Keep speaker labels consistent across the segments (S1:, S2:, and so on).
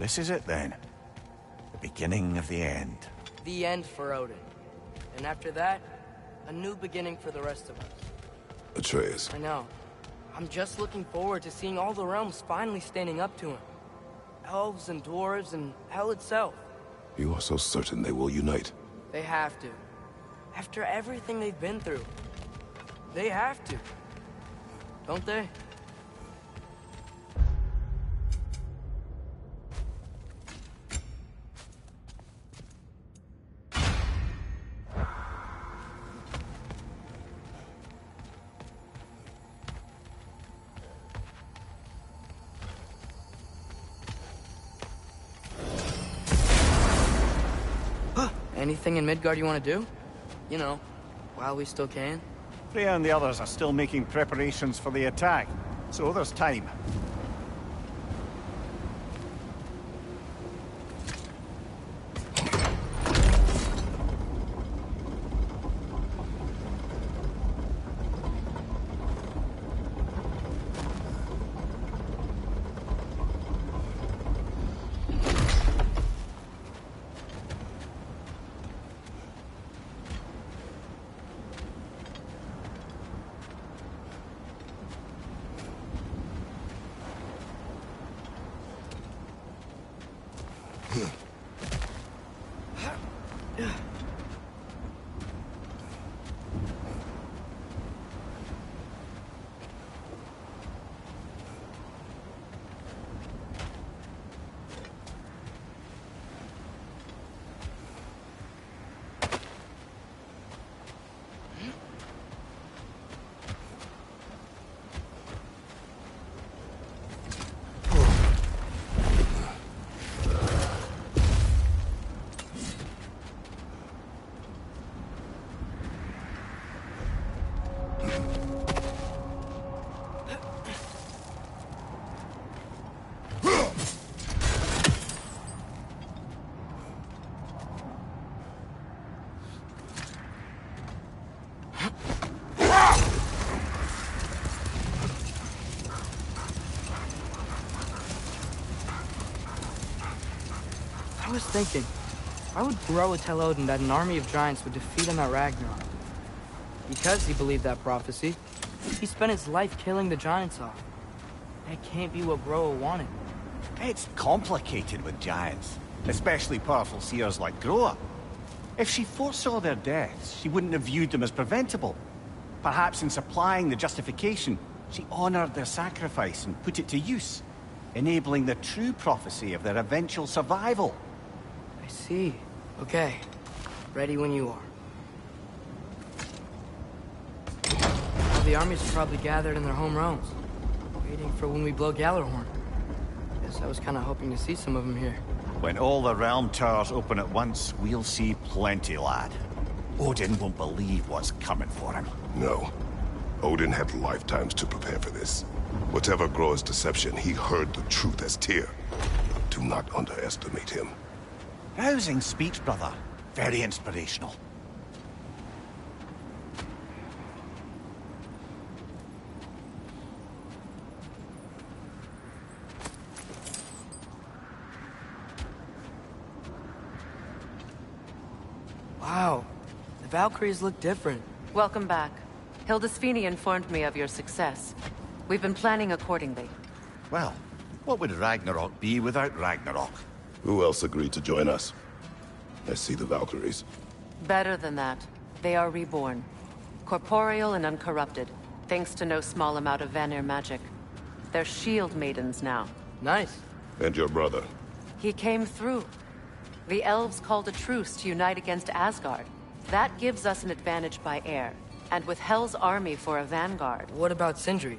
S1: This is it then. The beginning of the end.
S2: The end for Odin. And after that, a new beginning for the rest of us.
S3: Atreus.
S2: I know. I'm just looking forward to seeing all the realms finally standing up to him. Elves and dwarves and hell itself.
S3: You are so certain they will unite?
S2: They have to. After everything they've been through. They have to. Don't they? Anything in Midgard you want to do? You know, while we still can.
S1: Freya and the others are still making preparations for the attack, so there's time.
S2: I was thinking, why would Groa tell Odin that an army of giants would defeat him at Ragnarok? Because he believed that prophecy. He spent his life killing the giants off. That can't be what Groa wanted.
S1: It's complicated with giants, especially powerful seers like Groa. If she foresaw their deaths, she wouldn't have viewed them as preventable. Perhaps in supplying the justification, she honored their sacrifice and put it to use, enabling the true prophecy of their eventual survival.
S2: I see. Okay. Ready when you are. Well, the armies are probably gathered in their home realms, waiting for when we blow Gjallarhorn. Guess I was kind of hoping to see some of them here.
S1: When all the realm towers open at once, we'll see plenty, lad. Odin won't believe what's coming for him.
S3: No. Odin had lifetimes to prepare for this. Whatever Groa's deception, he heard the truth as Tyr. Do not underestimate him.
S1: Rousing speech, brother. Very inspirational.
S2: Wow. The Valkyries look different.
S4: Welcome back. Hildisvini informed me of your success. We've been planning accordingly.
S1: Well, what would Ragnarok be without Ragnarok?
S3: Who else agreed to join us? I see the Valkyries.
S4: Better than that. They are reborn. Corporeal and uncorrupted, thanks to no small amount of Vanir magic. They're shield maidens now.
S2: Nice.
S3: And your brother?
S4: He came through. The elves called a truce to unite against Asgard. That gives us an advantage by air, and with Hel's army for a vanguard.
S2: What about Sindri?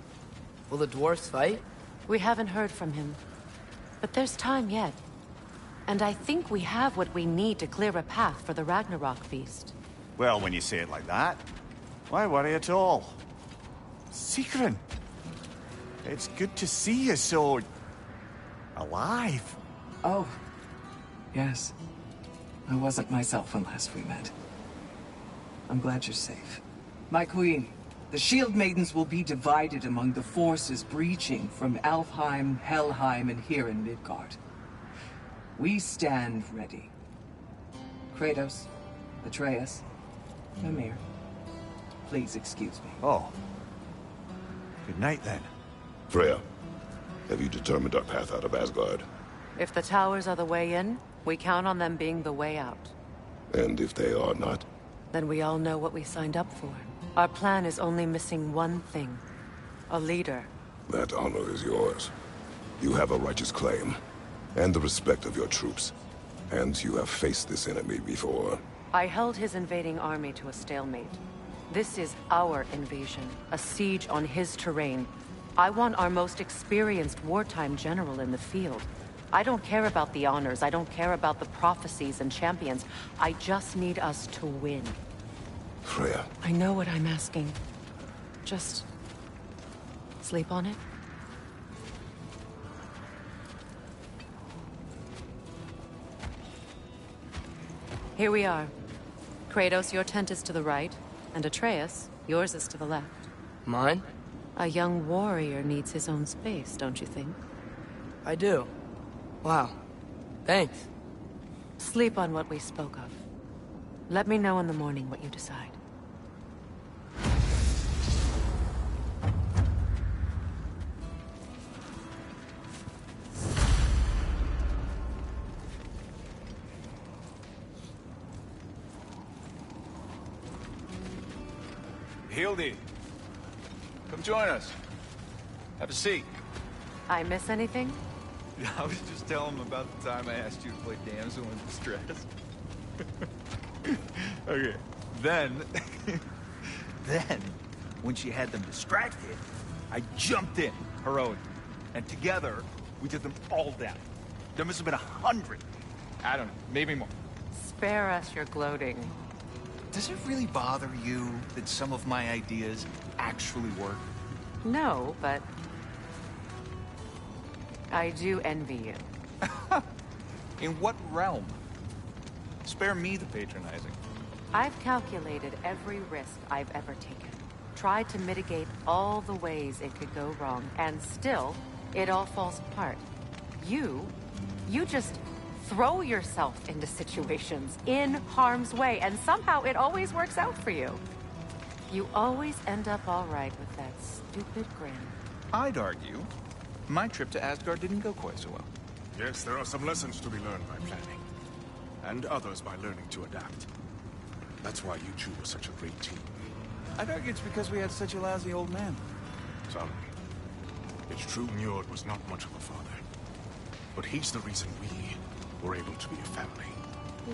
S2: Will the dwarves fight?
S4: We haven't heard from him. But there's time yet. And I think we have what we need to clear a path for the Ragnarok feast.
S1: Well, when you say it like that, why worry at all? Sigrun! It's good to see you so... alive.
S5: Oh, yes. I wasn't myself when last we met. I'm glad you're safe. My queen, the Shield Maidens will be divided among the forces breaching from Alfheim, Helheim, and here in Midgard. We stand ready. Kratos, Atreus, Mimir, please excuse me.
S1: Oh. Good night, then.
S3: Freya, have you determined our path out of Asgard?
S4: If the towers are the way in, we count on them being the way out.
S3: And if they are not?
S4: Then we all know what we signed up for. Our plan is only missing one thing. A leader.
S3: That honor is yours. You have a righteous claim, and the respect of your troops. And you have faced this enemy before.
S4: I held his invading army to a stalemate. This is our invasion, a siege on his terrain. I want our most experienced wartime general in the field. I don't care about the honors, I don't care about the prophecies and champions. I just need us to win.
S3: Freya.
S4: I know what I'm asking. Just... sleep on it? Here we are. Kratos, your tent is to the right, and Atreus, yours is to the left.
S2: Mine?
S4: A young warrior needs his own space, don't you think?
S2: I do. Wow. Thanks.
S4: Sleep on what we spoke of. Let me know in the morning what you decide.
S6: Hildy, come join us. Have a seat.
S4: I miss anything?
S6: I was just telling him about the time I asked you to play damsel in distress. Okay, then, when she had them distracted, I jumped in, heroic, and together, we took them all down. There must have been 100. I don't know, maybe more.
S4: Spare us your gloating.
S6: Does it really bother you that some of my ideas actually work?
S4: No, but... I do envy you.
S6: In what realm? Spare me the patronizing.
S4: I've calculated every risk I've ever taken. Tried to mitigate all the ways it could go wrong, and still, it all falls apart. You just throw yourself into situations in harm's way, and somehow it always works out for you. You always end up all right with that stupid grin.
S6: I'd argue my trip to Asgard didn't go quite so well.
S7: Yes, there are some lessons to be learned by planning. And others by learning to adapt. That's why you two were such a great team.
S6: I'd argue it's because we had such a lousy old man.
S7: Some. It's true Njord was not much of a father. But he's the reason we were able to be a family.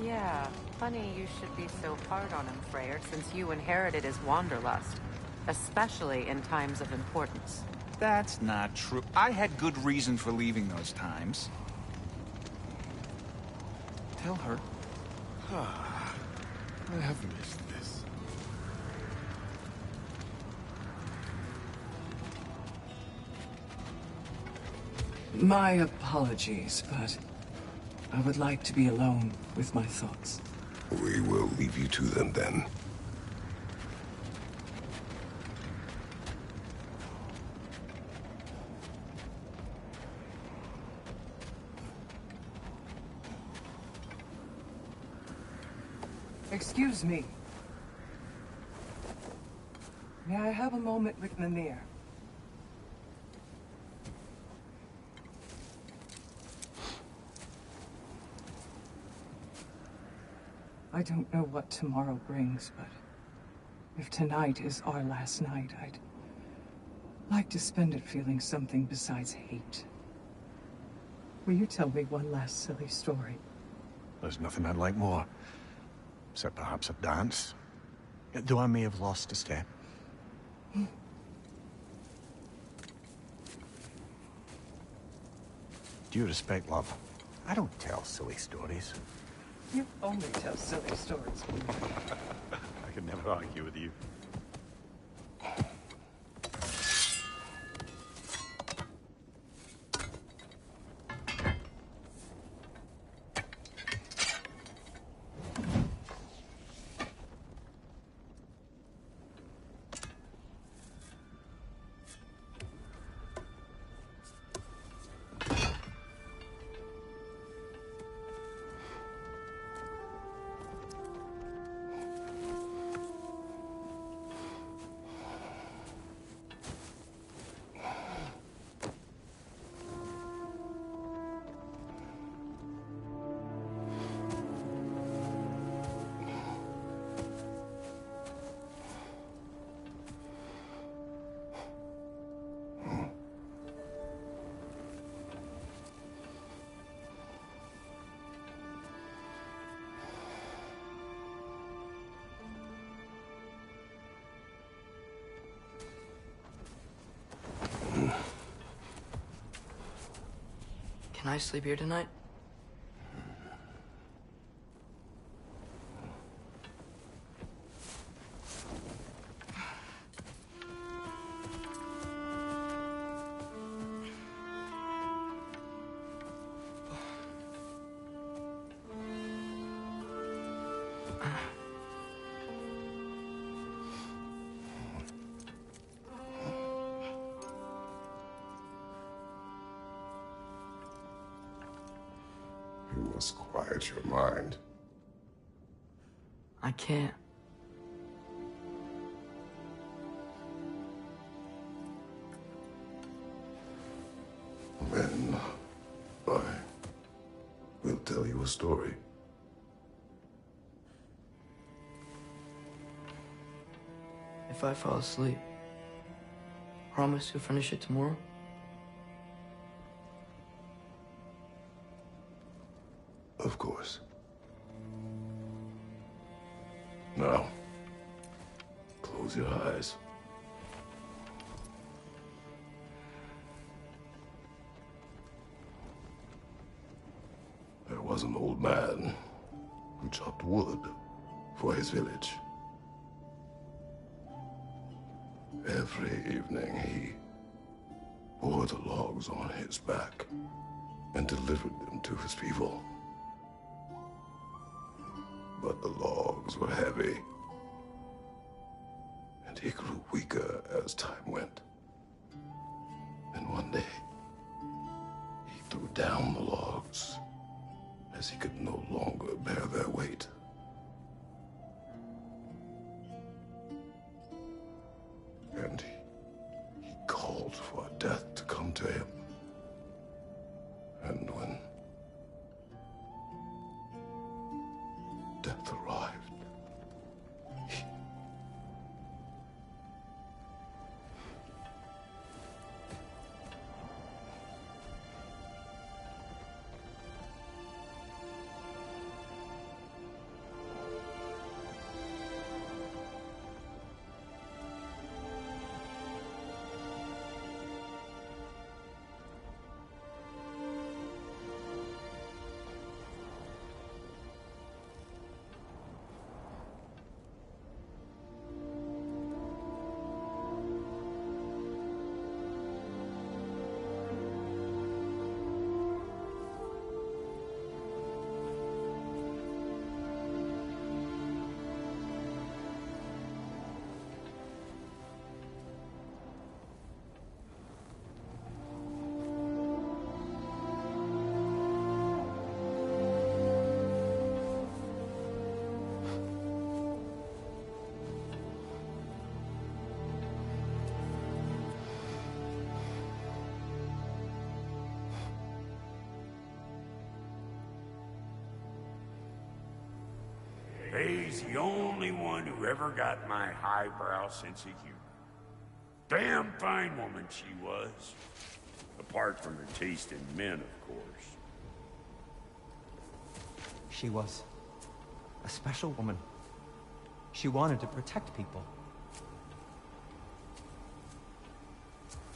S4: Yeah, funny you should be so hard on him, Freyr, since you inherited his wanderlust. Especially in times of importance.
S6: That's not true. I had good reason for leaving those times. Tell her.
S7: I have missed this.
S5: My apologies, but I would like to be alone with my thoughts.
S3: We will leave you to them then.
S5: Excuse me. May I have a moment with Mimir? I don't know what tomorrow brings, but if tonight is our last night, I'd like to spend it feeling something besides hate. Will you tell me one last silly story?
S1: There's nothing I'd like more. Except perhaps a dance. Though I may have lost a step. Due respect, love. I don't tell silly stories.
S5: You only tell silly stories.
S1: I could never argue with you.
S2: Can I sleep here tonight?
S3: You must quiet your mind.
S2: I can't.
S3: Then I will tell you a story.
S2: If I fall asleep, promise to finish it tomorrow?
S3: Of course. Now, close your eyes. There was an old man who chopped wood for his village. Every evening he bore the logs on his back and delivered them to his people. But the logs were heavy, and he grew weaker as time went. And one day, he threw down the logs as he could no longer bear their weight. And he called for death to come to him. And when death arrived,
S8: He's the only one who ever got my highbrow sense of humor. Damn fine woman she was. Apart from her taste in men, of course.
S9: She was a special woman. She wanted to protect people.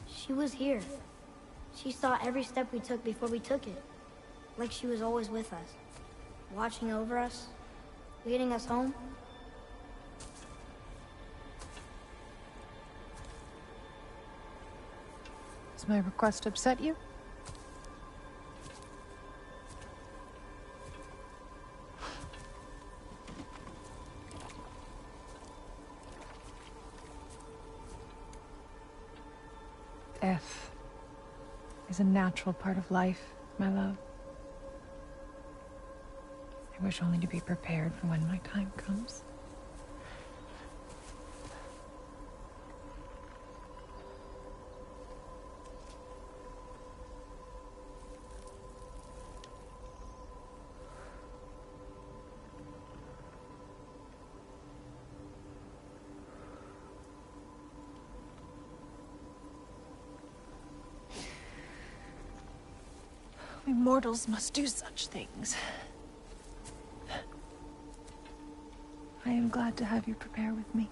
S10: She was here. She saw every step we took before we took it. Like she was always with us. Watching over us. Leading us home.
S11: Does my request upset you? Death is a natural part of life, my love. I wish only to be prepared for when my time comes. We mortals must do such things. I am glad to have you prepare with me.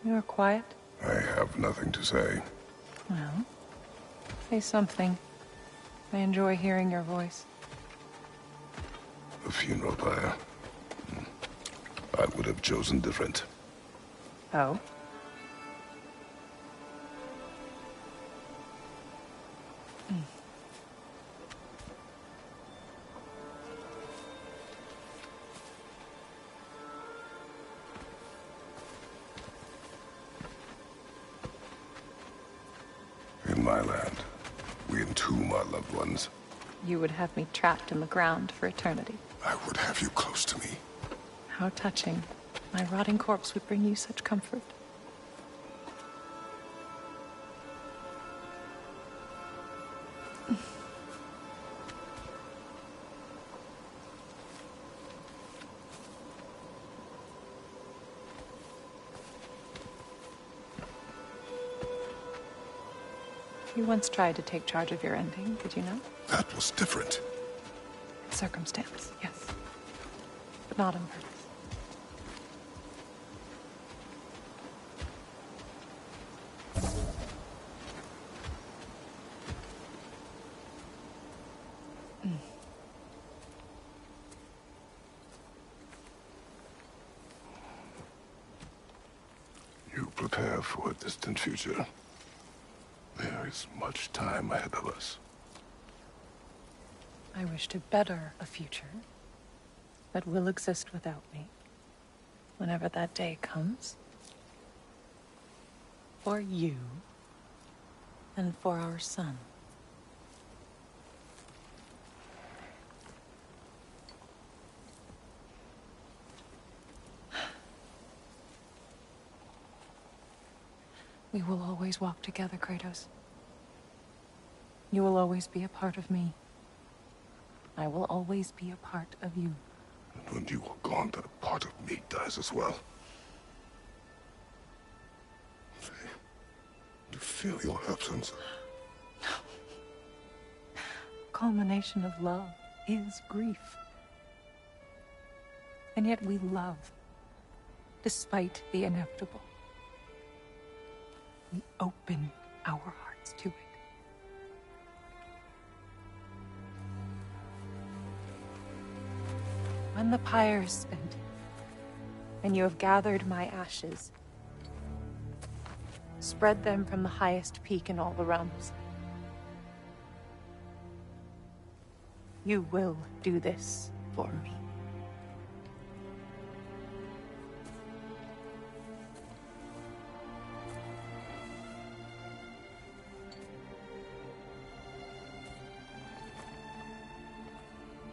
S11: You are quiet?
S3: I have nothing to say.
S11: Well, say something. I enjoy hearing your voice.
S3: A funeral pyre. I would have chosen different.
S11: Oh?
S3: In my land, we entomb our loved ones.
S11: You would have me trapped in the ground for eternity.
S3: I would have you close to me.
S11: How touching. My rotting corpse would bring you such comfort. You once tried to take charge of your ending, did you know?
S3: That was different.
S11: Circumstance, yes. But not on purpose.
S3: You prepare for a distant future. There is much time ahead of us.
S11: I wish to better a future that will exist without me, whenever that day comes. For you, and for our son. We will always walk together, Kratos. You will always be a part of me. I will always be a part of you.
S3: And when you are gone, that part of me dies as well. To feel your absence.
S11: Culmination of love is grief. And yet we love, despite the inevitable. We open our hearts to it. When the pyre is spent, and you have gathered my ashes, spread them from the highest peak in all the realms. You will do this for me.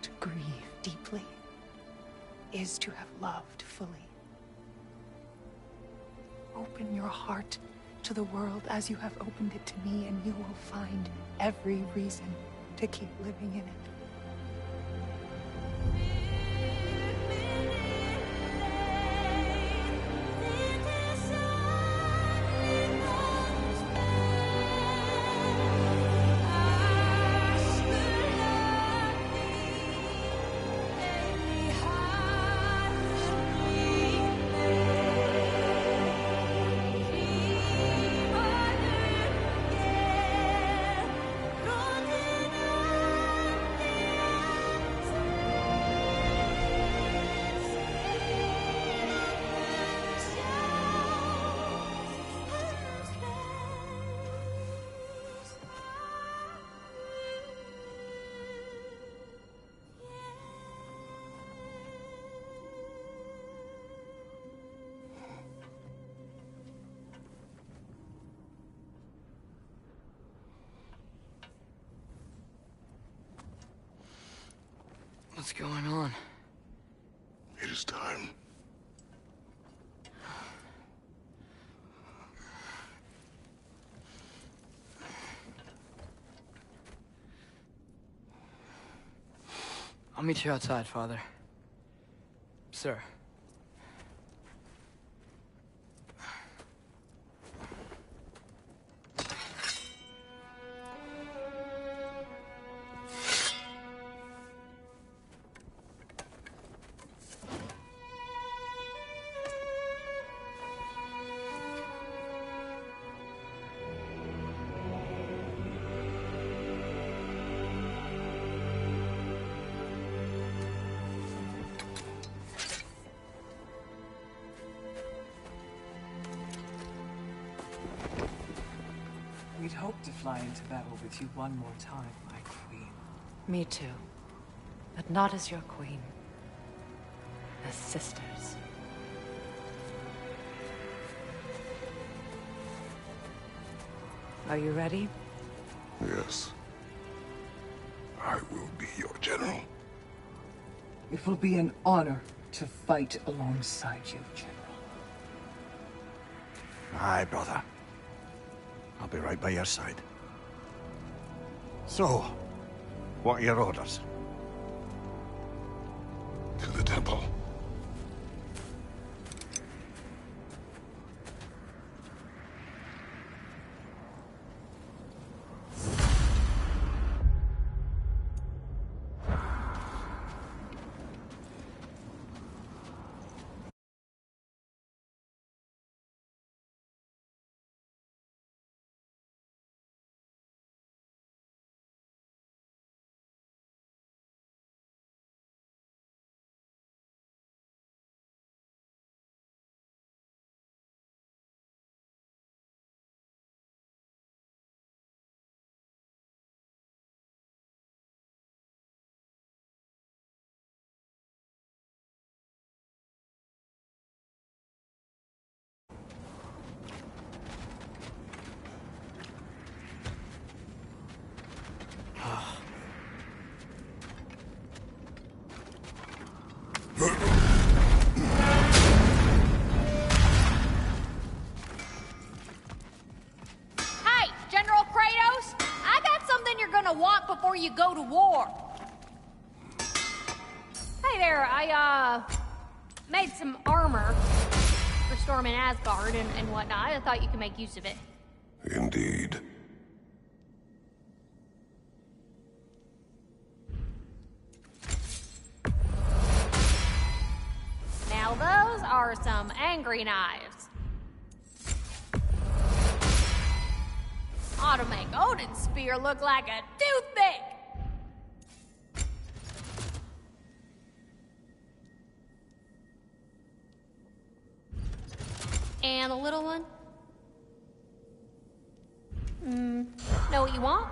S11: To grieve deeply is to have loved fully. Open your heart to the world as you have opened it to me, and you will find every reason to keep living in it.
S2: What's going on?
S3: It is time.
S2: I'll meet you outside, Father. Sir.
S5: to fly into battle with you one more time, my queen.
S11: Me too. But not as your queen. As sisters. Are you ready?
S3: Yes. I will be your general.
S5: It will be an honor to fight alongside you, General.
S1: Aye, brother. I'll be right by your side. So, what are your orders?
S3: To the temple.
S12: Hey, General Kratos! I got something you're gonna want before you go to war. Hey there, I, made some armor for storming Asgard and whatnot. I thought you could make use of it.
S3: Indeed.
S12: Now those are some angry knives. Ought to make Odin's spear look like a toothpick! And a little one? Know what you want?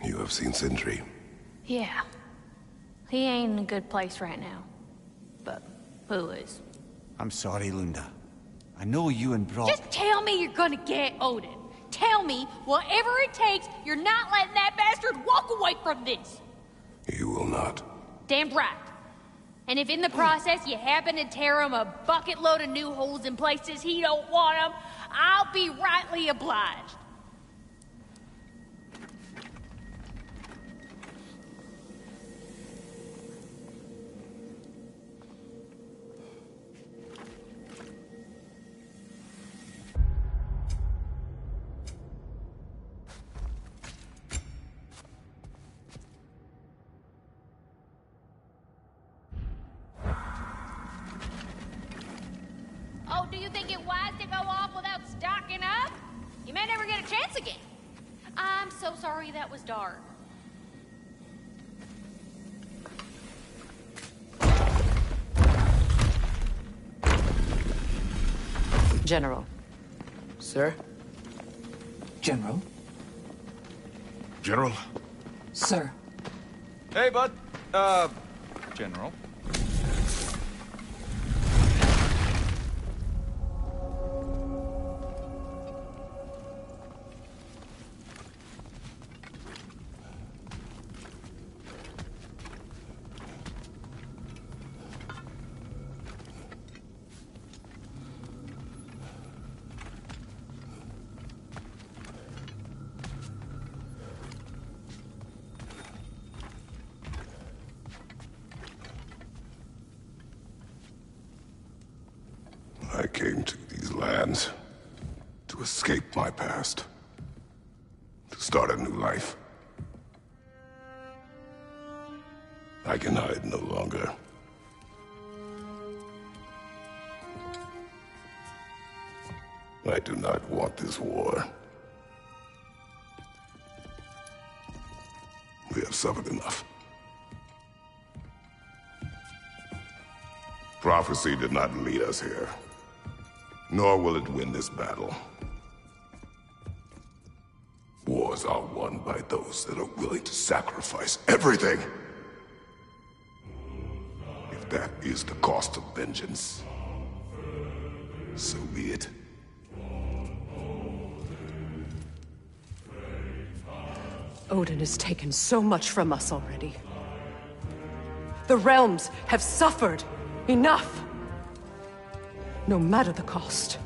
S3: You have seen Sindri.
S12: Yeah. He ain't in a good place right now. But who is?
S1: I'm sorry, Lunda. I know you and Brock...
S12: Just tell me you're gonna get Odin. Tell me, whatever it takes, you're not letting that bastard walk away from this.
S3: You will not.
S12: Damn right. And if in the process you happen to tear him a bucket load of new holes in places he don't want them, I'll be rightly obliged. Oh, do you think it wise to go off without stocking up? You may never get a chance again. I'm so sorry that was dark.
S4: General.
S2: Sir?
S5: General?
S7: General?
S5: Sir.
S6: Hey, bud. General.
S3: I came to these lands to escape my past, to start a new life. I can hide no longer. I do not want this war. We have suffered enough. Prophecy did not lead us here, nor will it win this battle. Wars are won by those that are willing to sacrifice everything. If that is the cost of vengeance, so be it.
S13: Odin has taken so much from us already. The realms have suffered enough. No matter the cost.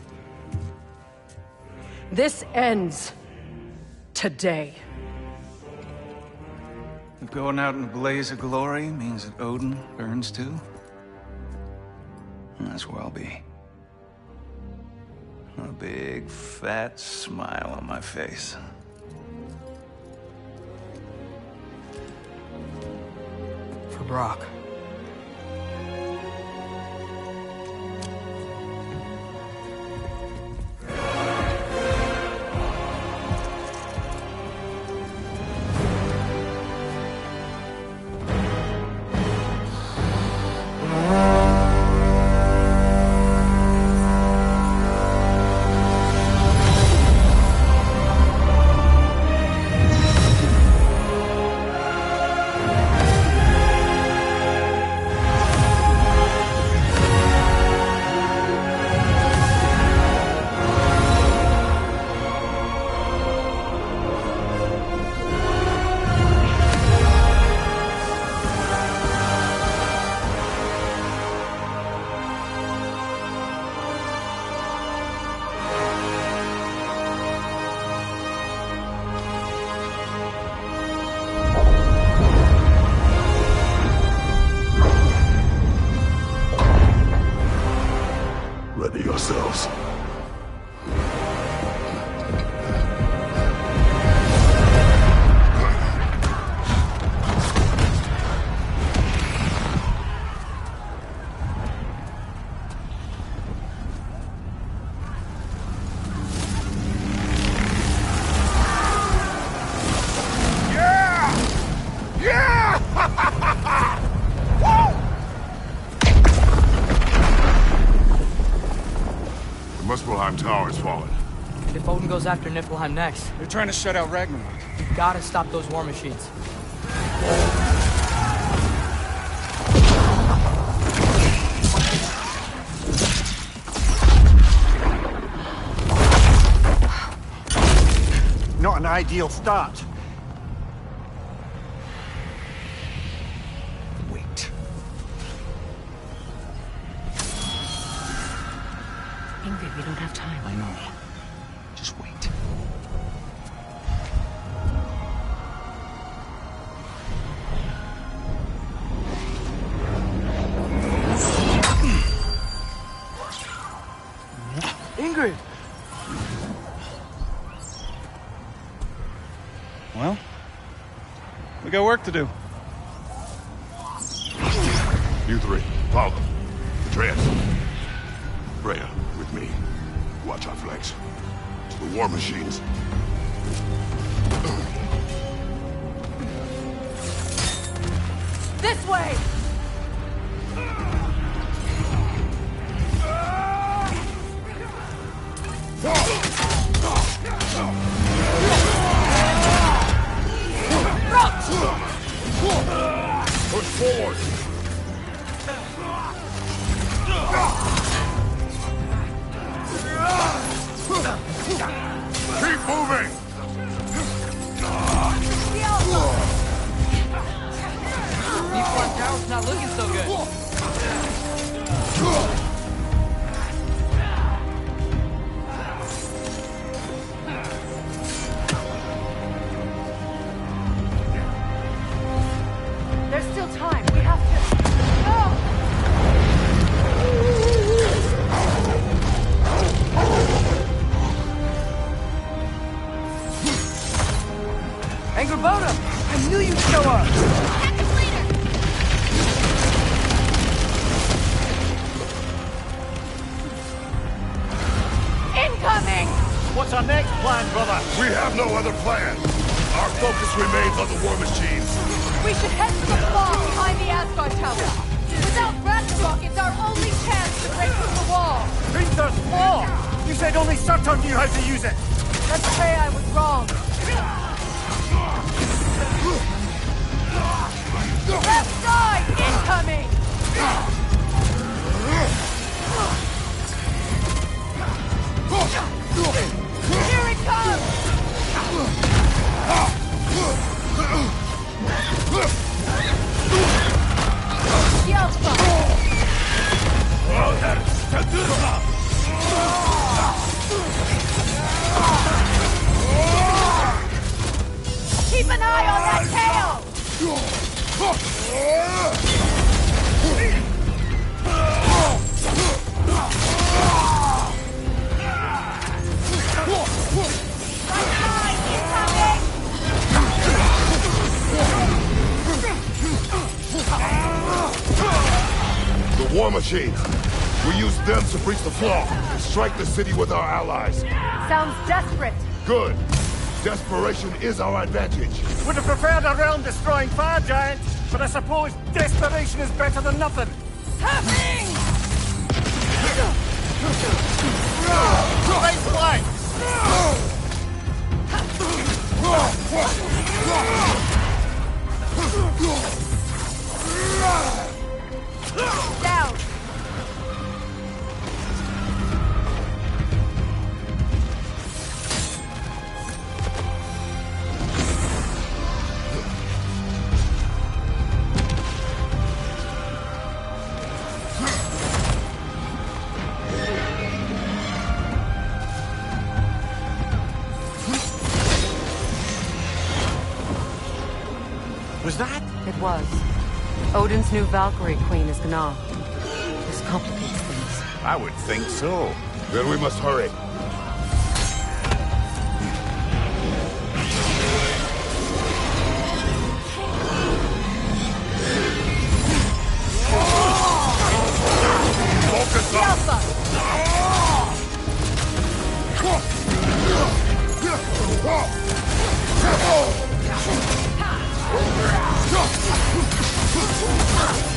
S13: This ends today.
S14: If going out in a blaze of glory means that Odin burns too, that's where I'll be. A big, fat smile on my face.
S2: For Brock.
S3: Ready yourselves. Muspelheim Tower has fallen.
S2: And if Odin goes after Niflheim next,
S6: They're trying to shut out Ragnarok.
S2: we've gotta stop those war machines.
S1: Not an ideal start.
S14: Wait.
S13: Ingrid, we don't have time.
S14: I know. Just wait.
S2: Ingrid!
S14: Well, we got work to do.
S3: You three, follow. Atreus. Freya, with me. Watch our flanks. The war machines.
S13: This way!
S8: Push forward! Keep moving!
S2: Deep front tower's not looking so good.
S15: There's still time. We have to... No!
S2: Angrboda! I knew you'd show up!
S15: Incoming!
S1: What's our next plan, brother?
S3: We have no other plan. Our focus remains on the war machines.
S15: We should head to the wall behind the Asgard Tower. Without Ragnarok, it's our only chance to break through the wall.
S1: Hrinthur's Claw! You said only Surtur knew how to use it!
S15: Let's say I was wrong. Left side! Incoming! Here it comes! Keep an eye on that tail!
S3: The war machines. We use them to breach the flaw and strike the city with our allies.
S15: Sounds desperate.
S3: Good. Desperation is our advantage.
S1: Would have preferred a realm-destroying fire giant, but I suppose desperation is better than nothing.
S15: Happening!
S1: Right flank!
S15: Down!
S1: Was that?
S16: It was. Odin's new Valkyrie queen is Gná. This complicates things.
S3: I would think so. Then we must hurry. Focus up!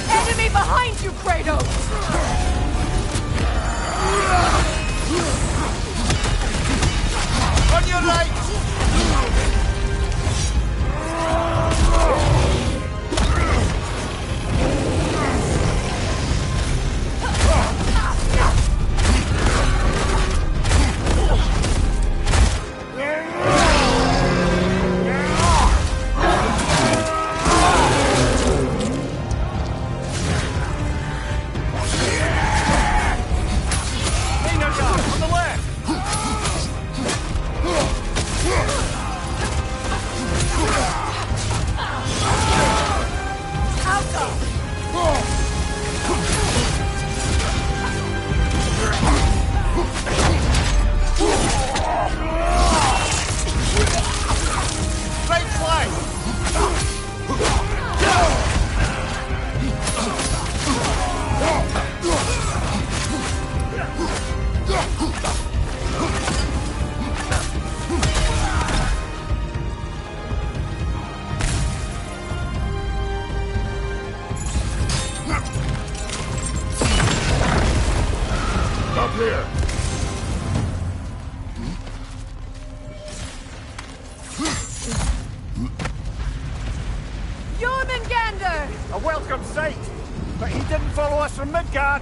S15: Enemy behind you, Kratos!
S1: On your right! A welcome sight. But he didn't follow us from Midgard.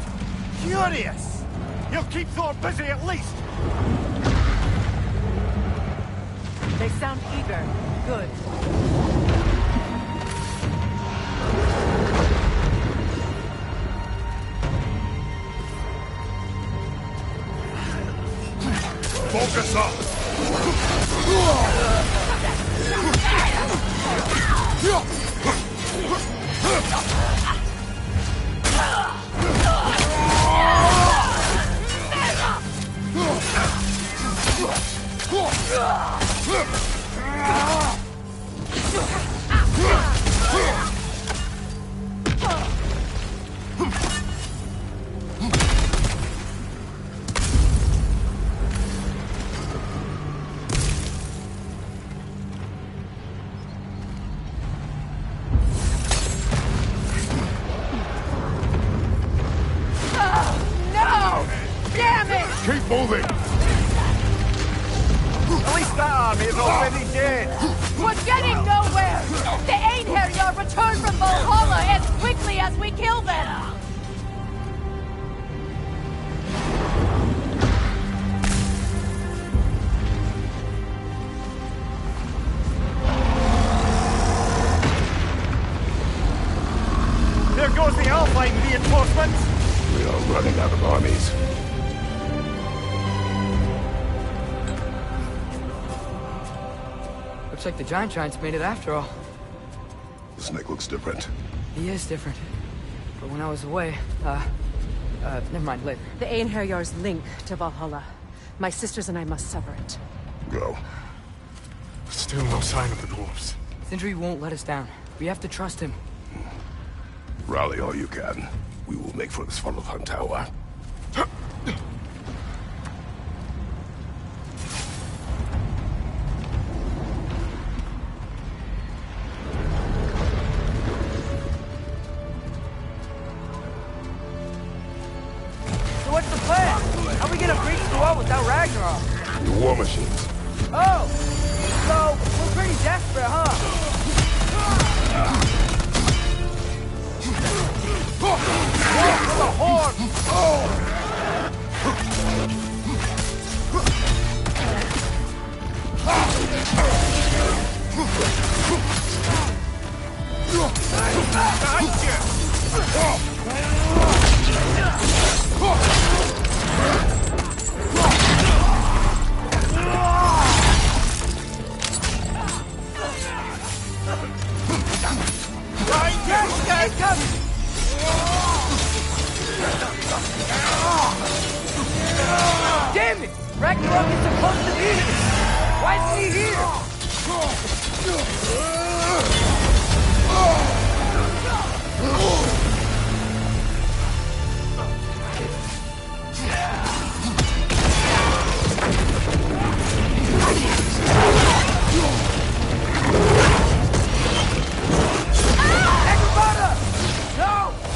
S1: Curious. He'll keep Thor busy at least.
S16: They sound eager. Good.
S7: Focus up! Keep moving!
S1: At least that army is already dead.
S15: We're getting nowhere! The Einherjar return from Valhalla as quickly as we kill them!
S1: There goes the Alpine reinforcements.
S3: We are running out of armies.
S2: Looks like the Giants made it after all.
S3: The snake looks different.
S2: He is different. But when I was away, never mind, later.
S13: The Einherjar's link to Valhalla. My sisters and I must sever it.
S3: Go.
S7: Still no sign of the dwarves.
S2: Sindri won't let us down. We have to trust him.
S3: Rally all you can. We will make for the Svartalfheim Tower.
S2: So what's the plan? How are we gonna breach the wall without Ragnarok?
S3: The war machines.
S2: Oh! So, we're pretty desperate, huh?
S1: War for the Horde!
S2: Damn it! Ragnarok is supposed to be here! Why isn't he here?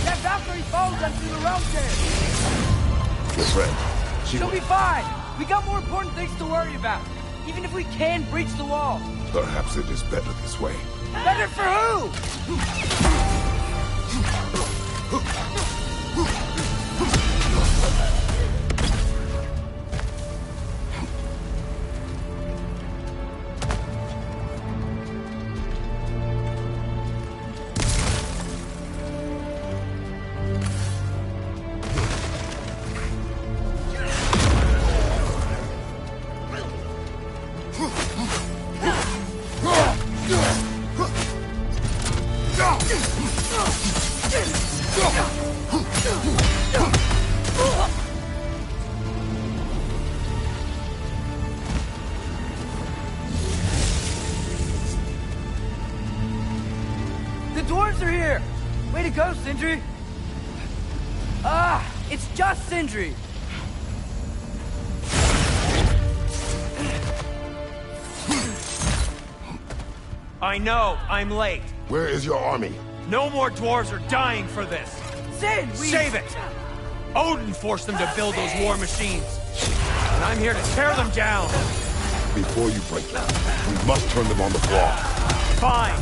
S2: That Valkyrie falls onto the realm there!
S3: Your friend.
S2: She'll be fine! We got more important things to worry about. Even if we can breach the wall.
S3: Perhaps it is better this way.
S2: Better for who? The dwarves are here! Way to go, Sindri! Ah, it's just Sindri!
S6: I know, I'm late.
S3: Where is your army?
S6: No more dwarves are dying for this.
S2: Sin,
S6: Save it! Odin forced them to build those war machines. And I'm here to tear them down.
S3: Before you break them, we must turn them on the floor.
S6: Fine.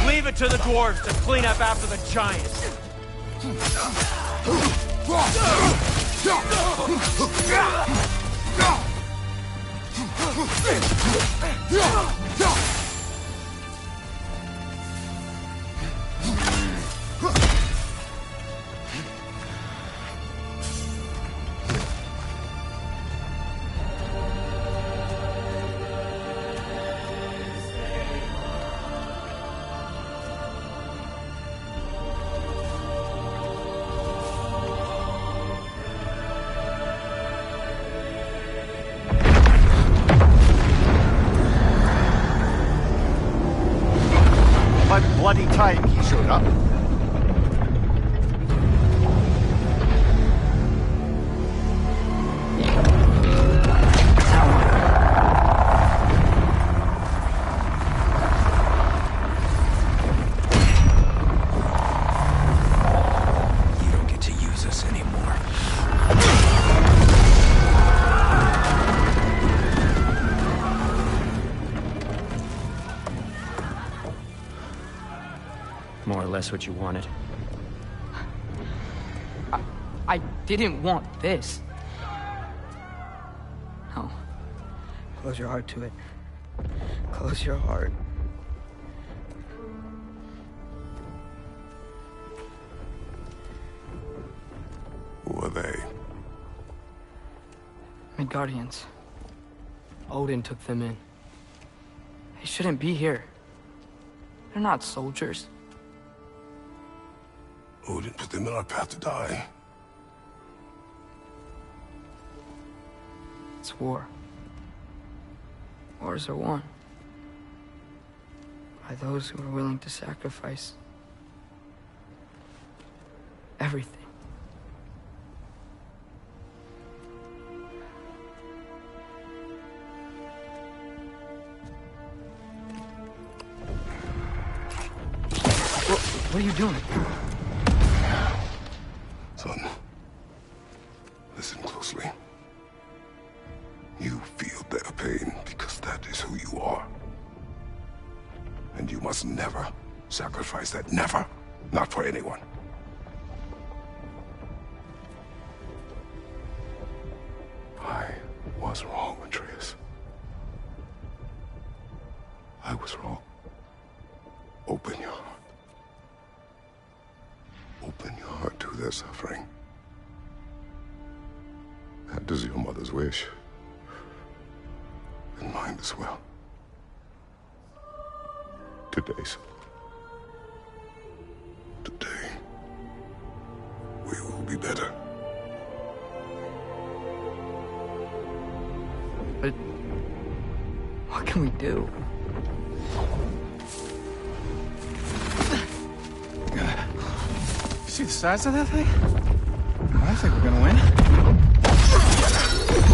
S17: Leave it to the dwarves to clean up after the giants.
S1: Bloody time he showed up.
S18: You don't get to use us anymore.
S17: More or less what you wanted.
S2: I didn't want this. No. Close your heart to it. Close your heart.
S3: Who are they?
S2: Midgardians. Odin took them in. They shouldn't be here. They're not soldiers.
S3: Odin put them in our path to die.
S2: It's war. Wars are won by those who are willing to sacrifice everything. What are you doing?
S3: Son, listen closely. You feel their pain because that is who you are. And you must never sacrifice that. Never. Not for anyone. I was wrong, Atreus. I was wrong. Open your heart. Open your heart to their suffering. That is your mother's wish. And mine as well. Today's. Today, we will be better.
S2: But what can we do?
S14: See the size of that thing? I think we're gonna win.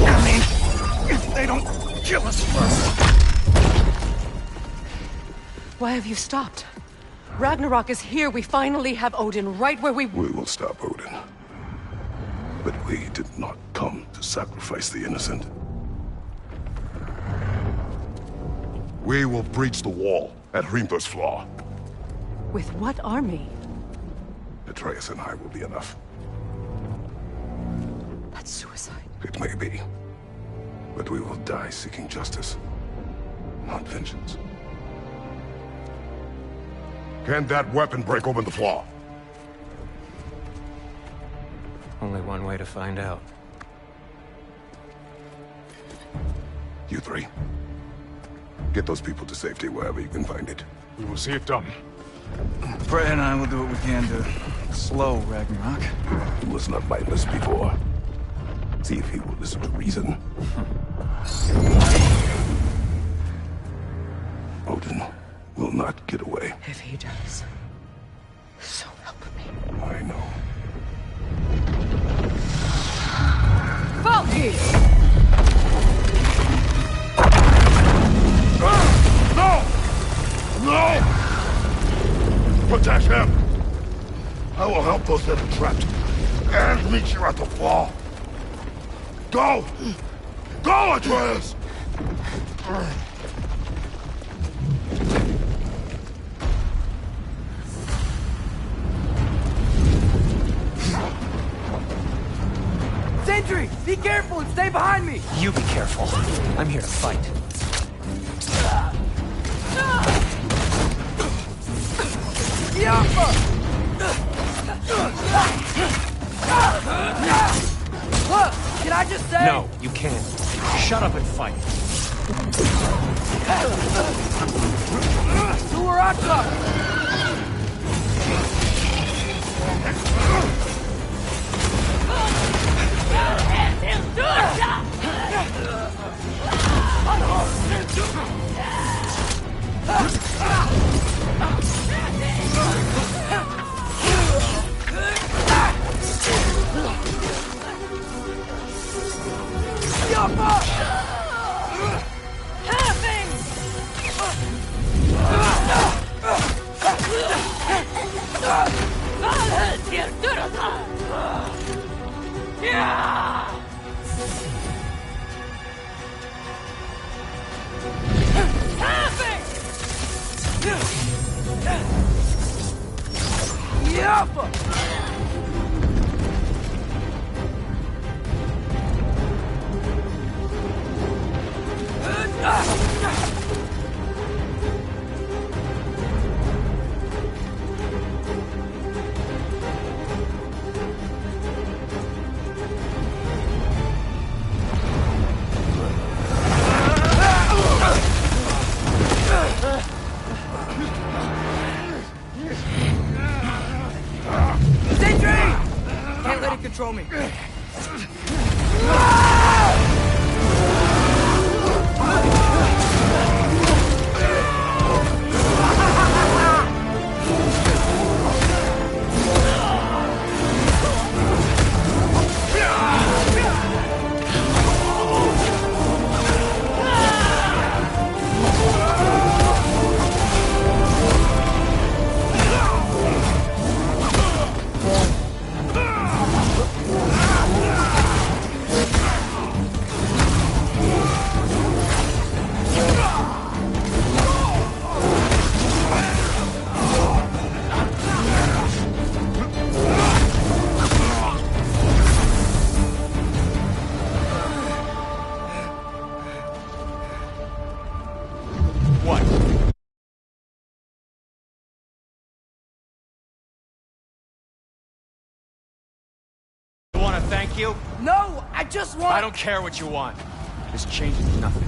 S14: I mean, if they don't kill us first.
S13: Why have you stopped? Ragnarok is here. We finally have Odin right where we...
S3: We will stop Odin. But we did not come to sacrifice the innocent. We will breach the wall at Hrimthur's Flaw.
S13: With what army?
S3: Atreus and I will be enough.
S13: That's suicide.
S3: It may be. But we will die seeking justice, not vengeance. Can that weapon break open the flaw?
S17: Only one way to find out.
S3: You three. Get those people to safety wherever you can find it.
S7: We will see it done.
S14: Fred and I will do what we can to slow Ragnarok.
S3: He was not mindless before. See if he will listen to reason. Odin will not get away.
S13: If he does, so help me.
S3: I know.
S13: Valky!
S3: No! No! Protect him! I will help those that are trapped. And meet you at the flaw. Go! Go, Atreus!
S2: Stay behind me!
S17: You be careful. I'm here to fight.
S2: Look, can I just say?
S17: No, you can't. Shut up and fight.
S2: Suaraka! Can't let it control me.
S17: Thank you?
S2: No, I just want...
S17: I don't care what you want. This changes nothing.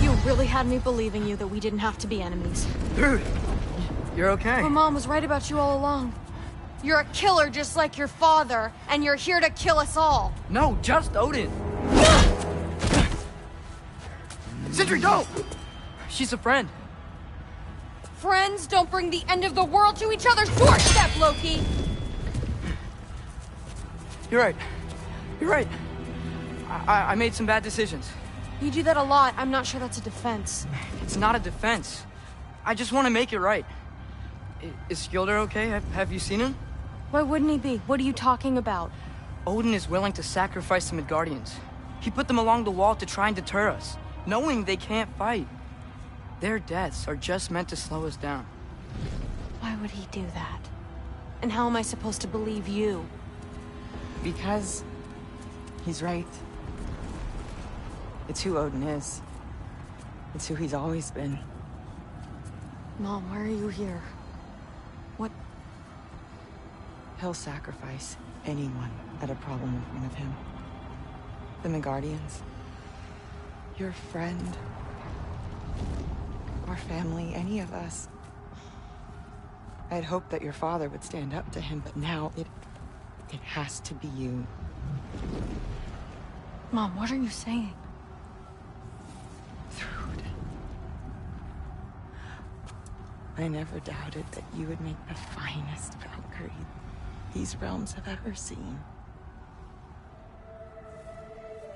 S15: You really had me believing you that we didn't have to be enemies.
S2: Dude, you're okay.
S15: My mom was right about you all along. You're a killer just like your father, and you're here to kill us all.
S2: No, just Odin. Sindri, don't! She's a friend.
S15: Friends don't bring the end of the world to each other's doorstep, Loki!
S2: You're right. You're right. I made some bad decisions.
S15: You do that a lot. I'm not sure that's a defense.
S2: It's not a defense. I just want to make it right. Is Skilder okay? Have you seen him?
S15: Why wouldn't he be? What are you talking about?
S2: Odin is willing to sacrifice the Midgardians. He put them along the wall to try and deter us, knowing they can't fight. Their deaths are just meant to slow us down.
S15: Why would he do that? And how am I supposed to believe you?
S19: Because he's right. It's who Odin is. It's who he's always been.
S15: Mom, why are you here? What?
S19: He'll sacrifice anyone at a problem in front of him. The Midgardians. Your friend. Our family, any of us. I'd hoped that your father would stand up to him, but now it has to be you.
S15: Mom, what are you saying?
S19: Thrud. I never doubted that you would make the finest Valkyrie these realms have ever seen.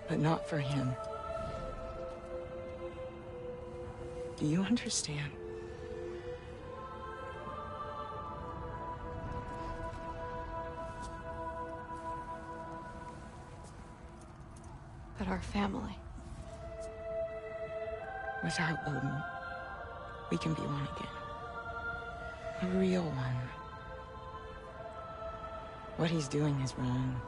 S19: But not for him. Do you understand?
S15: our family.
S19: Without Odin, we can be one again. A real one. What he's doing is wrong.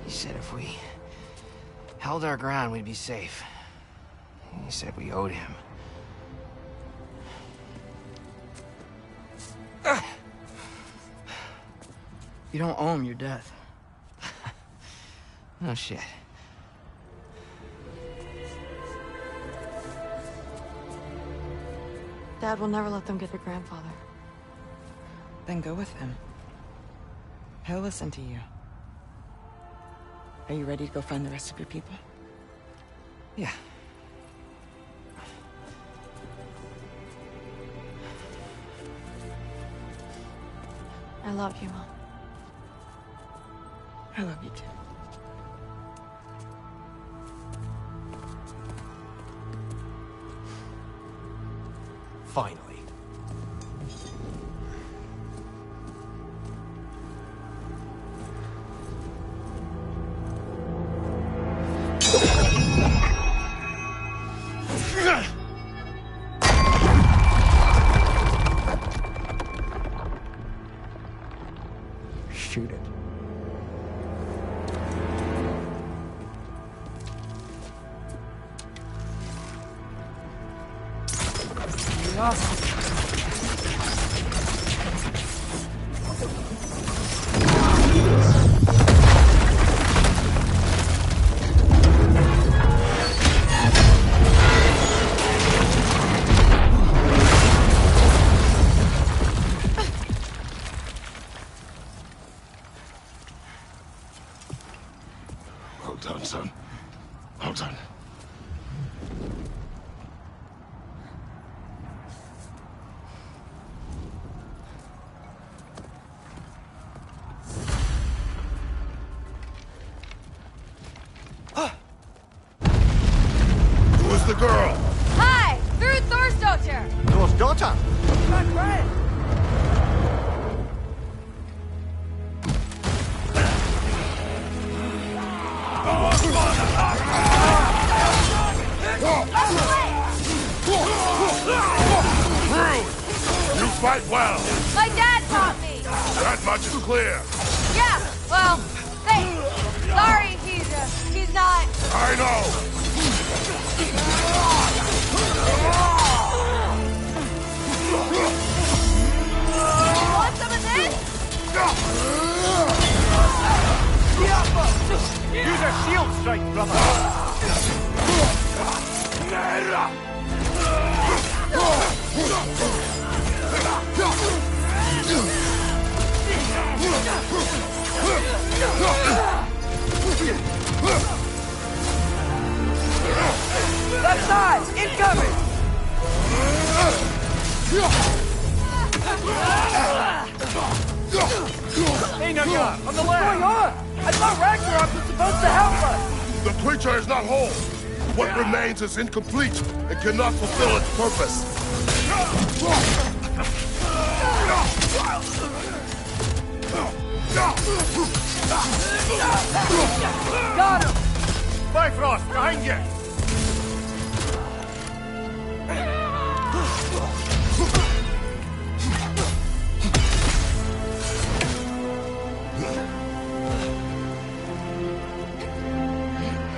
S20: He said if we held our ground, we'd be safe. He said we owed him.
S2: You don't owe him your death.
S20: No shit.
S15: Dad will never let them get their grandfather.
S19: Then go with him. He'll listen to you. Are you ready to go find the rest of your people?
S20: Yeah.
S15: I love you, Mom.
S19: I love you too.
S17: Finally.
S20: Shoot it.
S3: Well done, son. Well done. Who is the girl?
S15: Hi! Through Thor's daughter!
S1: Thor's daughter?
S15: My friend!
S3: You fight well.
S15: My dad taught me!
S3: That much is clear.
S15: Yeah, well, thanks. Sorry, he's not...
S3: I know.
S15: Want some of this?
S1: Use a shield strike, brother!
S2: Left side! Incoming!
S1: Hey, Naga! On the left!
S2: What's going on? I thought Ragnarok was supposed to help us!
S3: The creature is not whole. What remains is incomplete and cannot fulfill its purpose.
S2: Got him!
S1: Bifrost, behind you!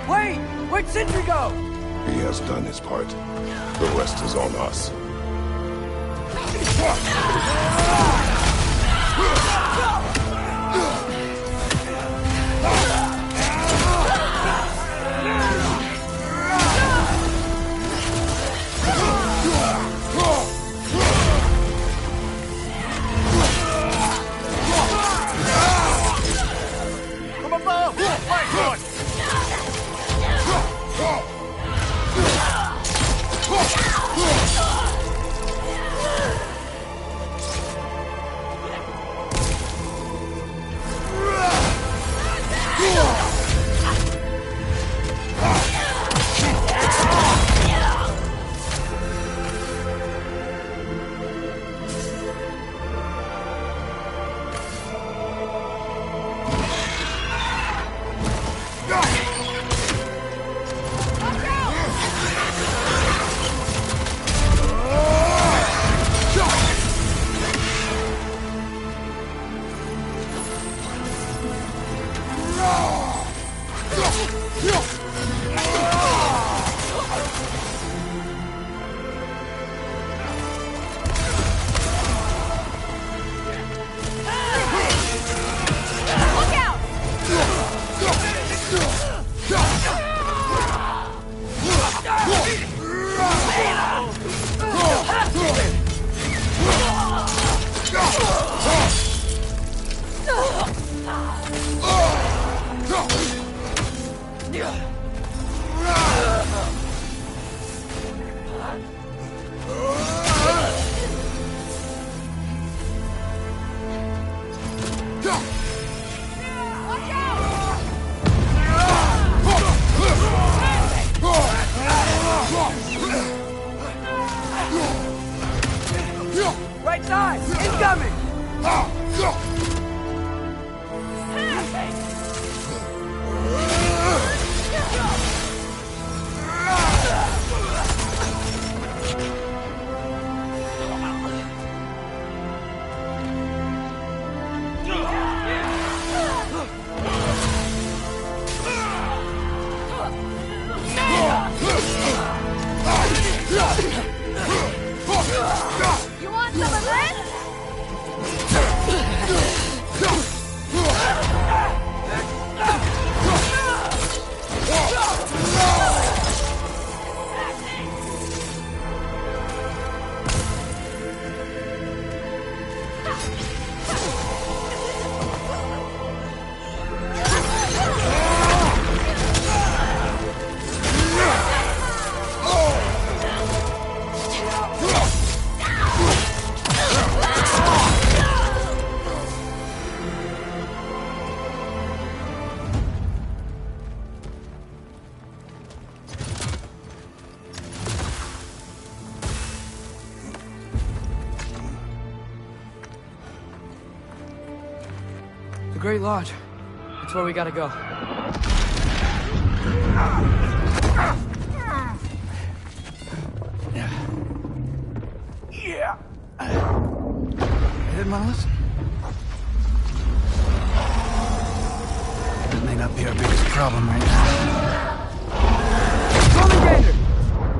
S2: Wait! Where'd Sentry go?
S3: He has done his part. The rest is on us.
S1: From above! Bifrost!
S2: Right side! Incoming!
S15: You want some of this?
S2: The Great Lodge. That's where we gotta go.
S14: Yeah. You didn't want to listen? That may not be our biggest problem right now.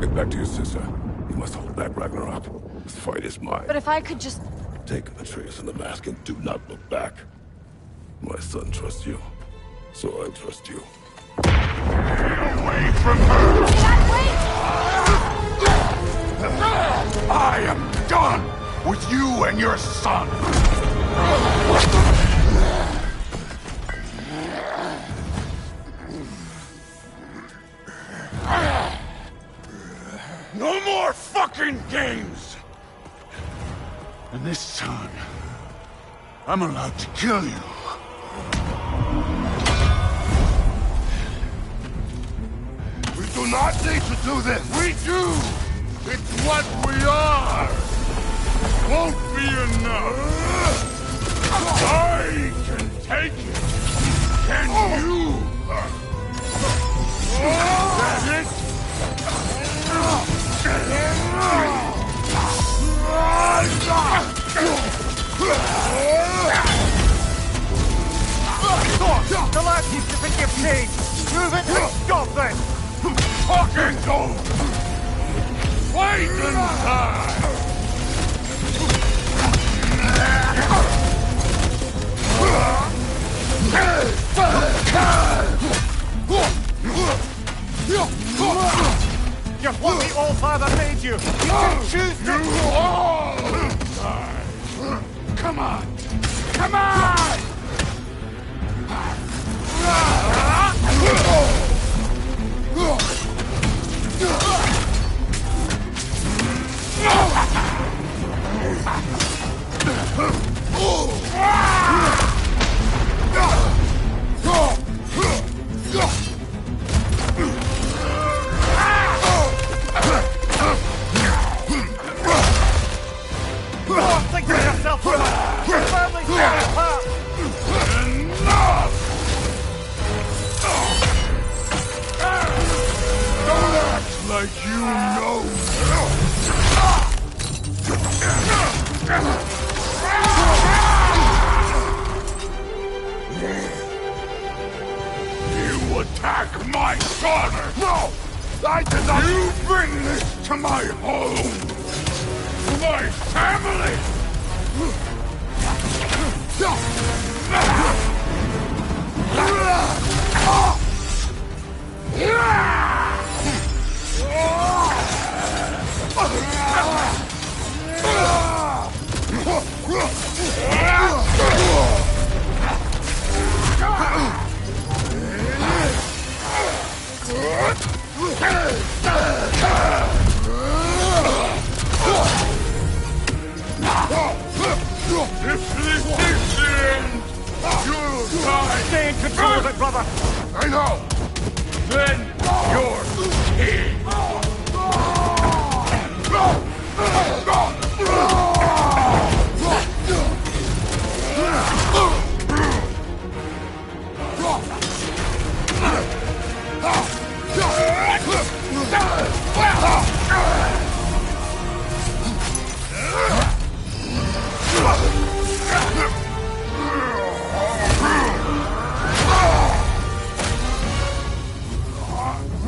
S3: Get back to your sister. You must hold back Ragnarok. This fight is mine.
S15: But if I could just...
S3: Take Atreus and the mask and do not look back. My son trusts you, so I trust you.
S8: Away from her! I am done with you and your son! No more fucking games! And this time, I'm allowed to kill you. We do not need to do this. We do. It's what we are. Won't be enough. I can take it. Can you? That it?
S1: The lad needs to think you've changed. Move it and stop this!
S8: Fucking go! Wait inside!
S1: You're what the All-Father made you! You can choose to...
S8: You all die! Come on! Come on!
S1: Think of yourself for that! Your family's falling apart!
S8: Enough! Don't act like you know. You attack my daughter! No! I did not! You bring this to my home! To my family!
S3: If this is the end, you'll die!
S1: Stay in control of it, brother!
S3: I know! Then you're king!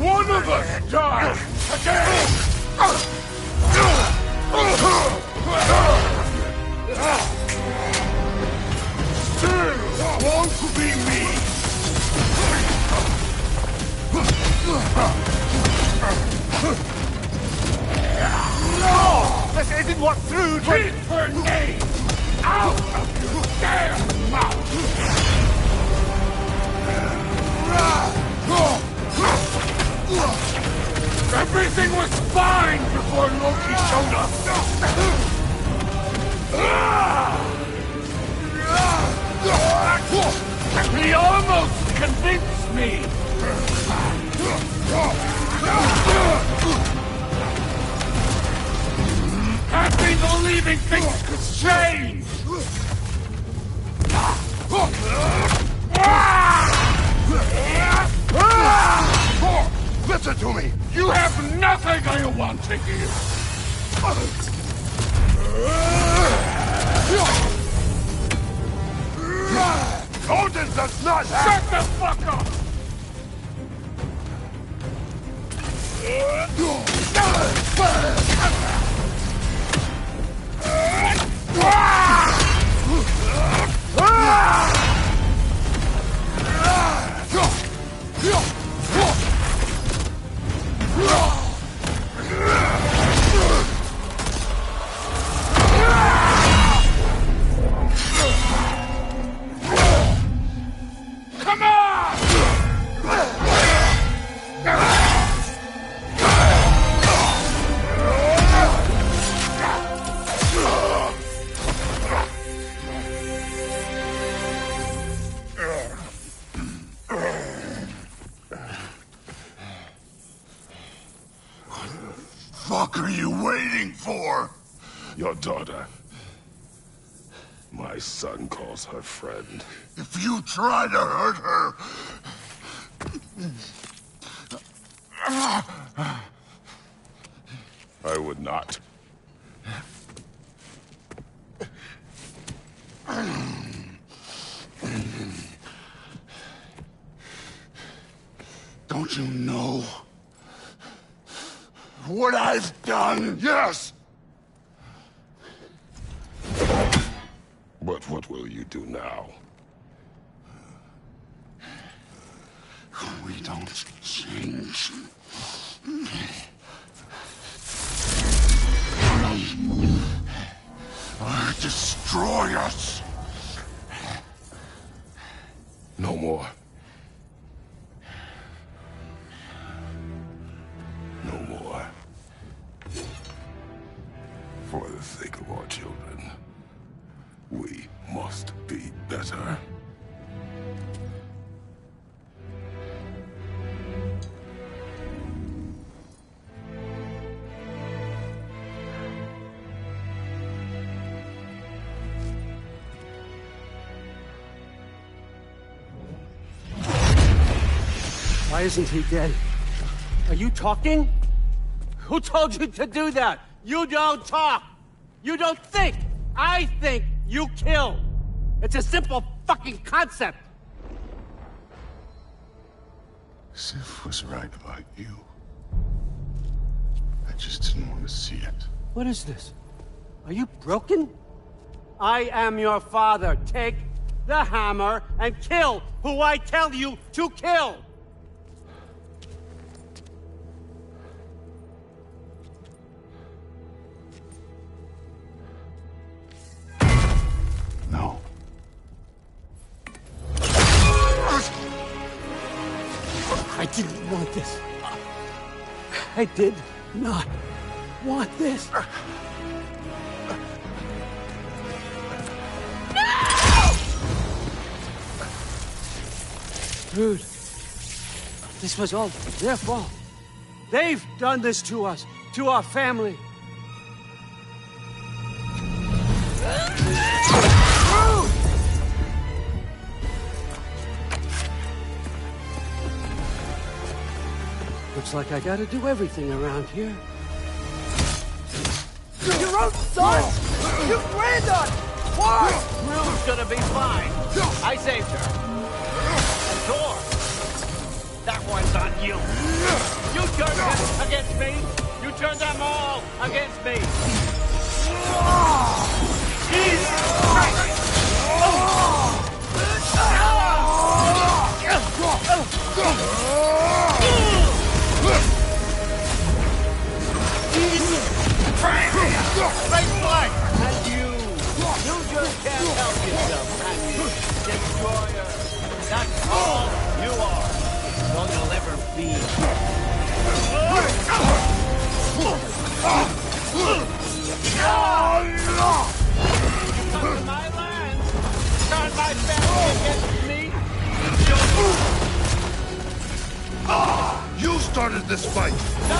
S3: One of us dies again! Still want to be me!
S1: No! This isn't what through...
S3: Keep her name out of your damn mouth! Everything was fine before Loki showed up! He almost convinced me! Happy believing things could change! Listen to me! You have nothing I want to hear! Odin does not have... Shut the fuck up! Come on! What the fuck are you waiting for? Your daughter. My son calls her friend. If you try to hurt her... I would not. Don't you know what I've done? Yes! But what will you do now? We don't change. Or destroy us. No more. No more. For the sake of our children, we must be better.
S21: Why isn't he dead? Are you talking? Who told you to do that? You don't talk! You don't think! I think, you kill! It's a simple fucking concept!
S3: Sif was right about you. I just didn't want to see it.
S21: What is this? Are you broken? I am your father. Take the hammer and kill who I tell you to kill!
S3: No.
S21: I didn't want this. I did not want this. Dude, this was all their fault. They've done this to us, to our family. Looks like I gotta do everything around here. Your own son! You ran on! Why? Rue's gonna be fine. I saved her. And Thor, that one's on you. You turned him against me. You turned them all against me. Right line! And you just can't help yourself, can you? Destroyer. That's all you are. All you'll ever be. You come to my land, turn my family against me.
S3: You started this fight!
S21: No!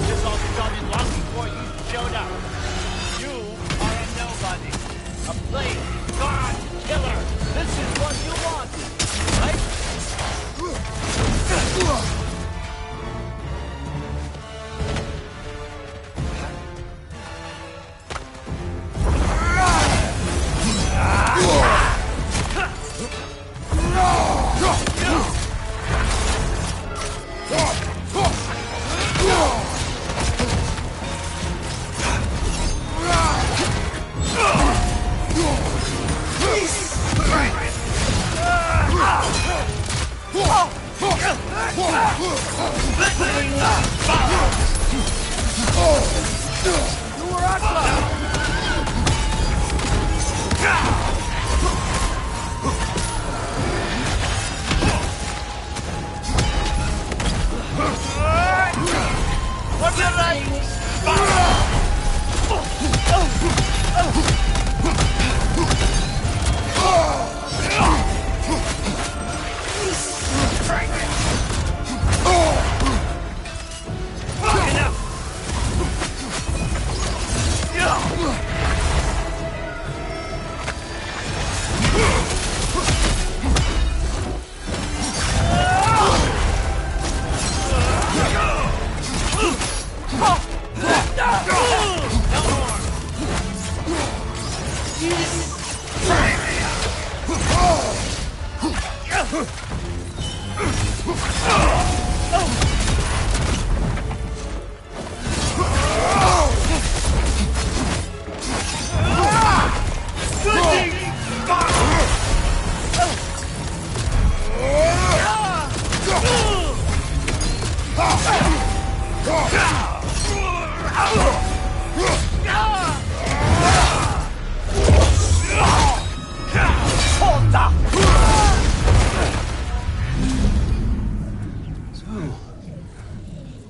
S21: This all started long before you showed up. You are a nobody. A plague, god, killer. This is what you wanted, right?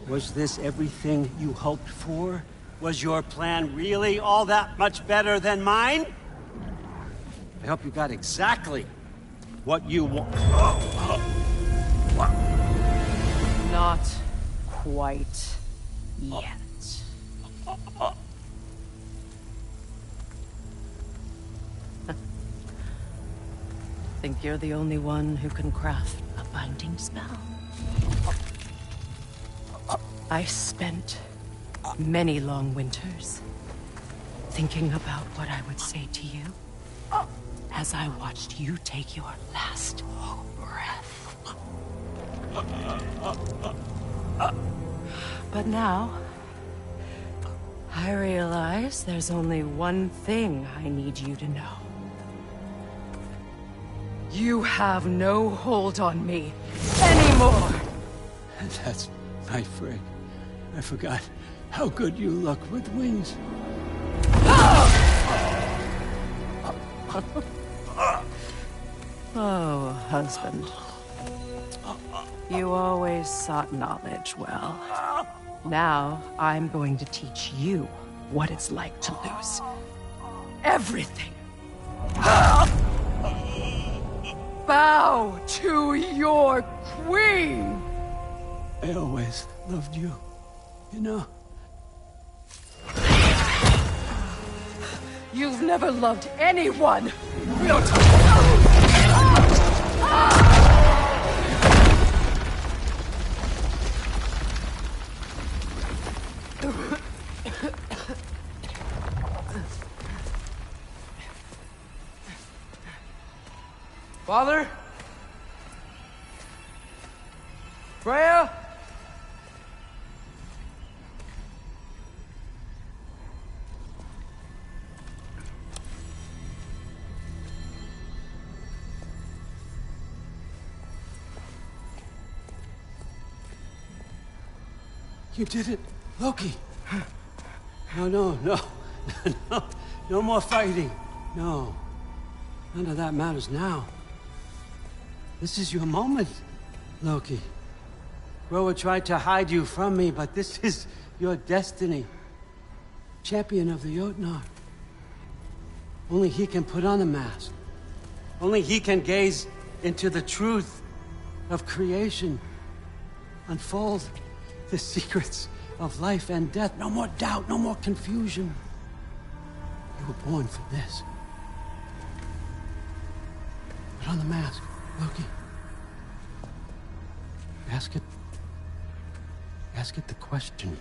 S21: Was this everything you hoped for? Was your plan really all that much better than mine? I hope you got exactly what you want.
S11: Not quite yet. Think you're the only one who can craft a binding spell? I spent many long winters thinking about what I would say to you as I watched you take your last breath. But now, I realize there's only one thing I need you to know. You have no hold on me anymore!
S21: That's my friend. I forgot how good you look with wings.
S11: Oh, husband. You always sought knowledge well. Now, I'm going to teach you what it's like to lose everything.
S13: bow to your queen!
S21: I always loved you, you know?
S13: You've never loved anyone!
S2: Father? Freya?
S21: You did it, Loki. No. No more fighting. No. None of that matters now. This is your moment, Loki. Groa tried to hide you from me, but this is your destiny. Champion of the Jotnar. Only he can put on the mask. Only he can gaze into the truth of creation. Unfold the secrets of life and death. No more doubt, no more confusion. You were born for this. Put on the mask, Loki. Ask it the question.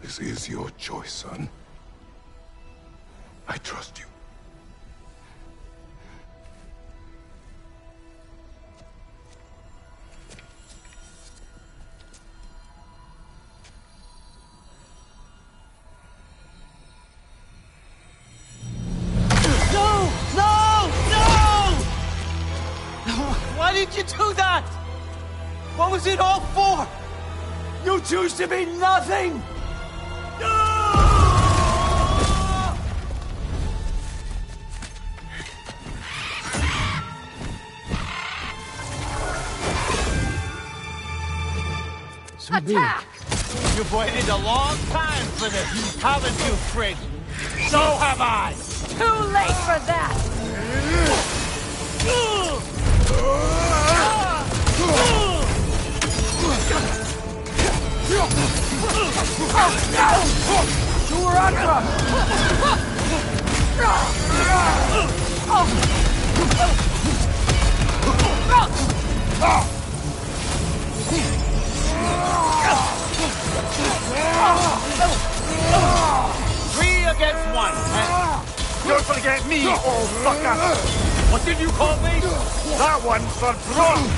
S3: This is your choice, son. I trust you.
S21: Why did you do that? What was it all for? You choose to be nothing!
S15: Attack!
S21: You've waited a long time for this, haven't you, Frigg? So have I!
S15: Too late for that!
S21: Three against one.
S6: Don't forget me, old fucker! What did you call me? That one's for drunk!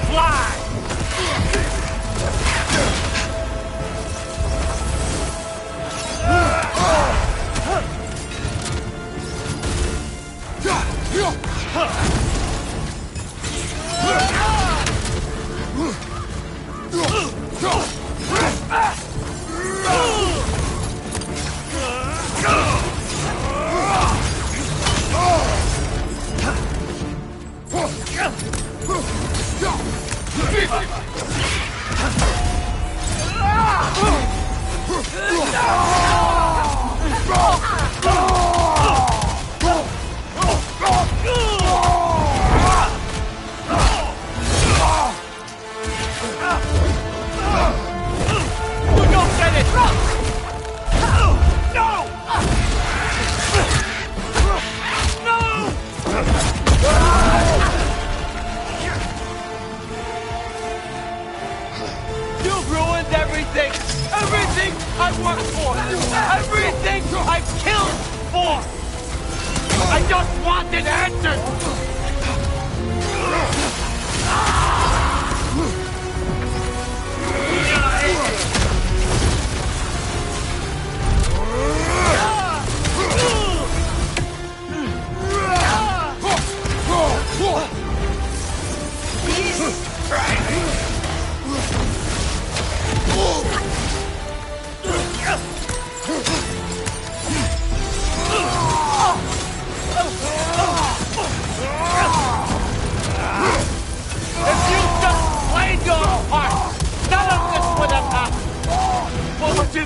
S6: Fly!
S21: You've ruined everything! Everything I worked for! Everything I killed for! I just wanted answers!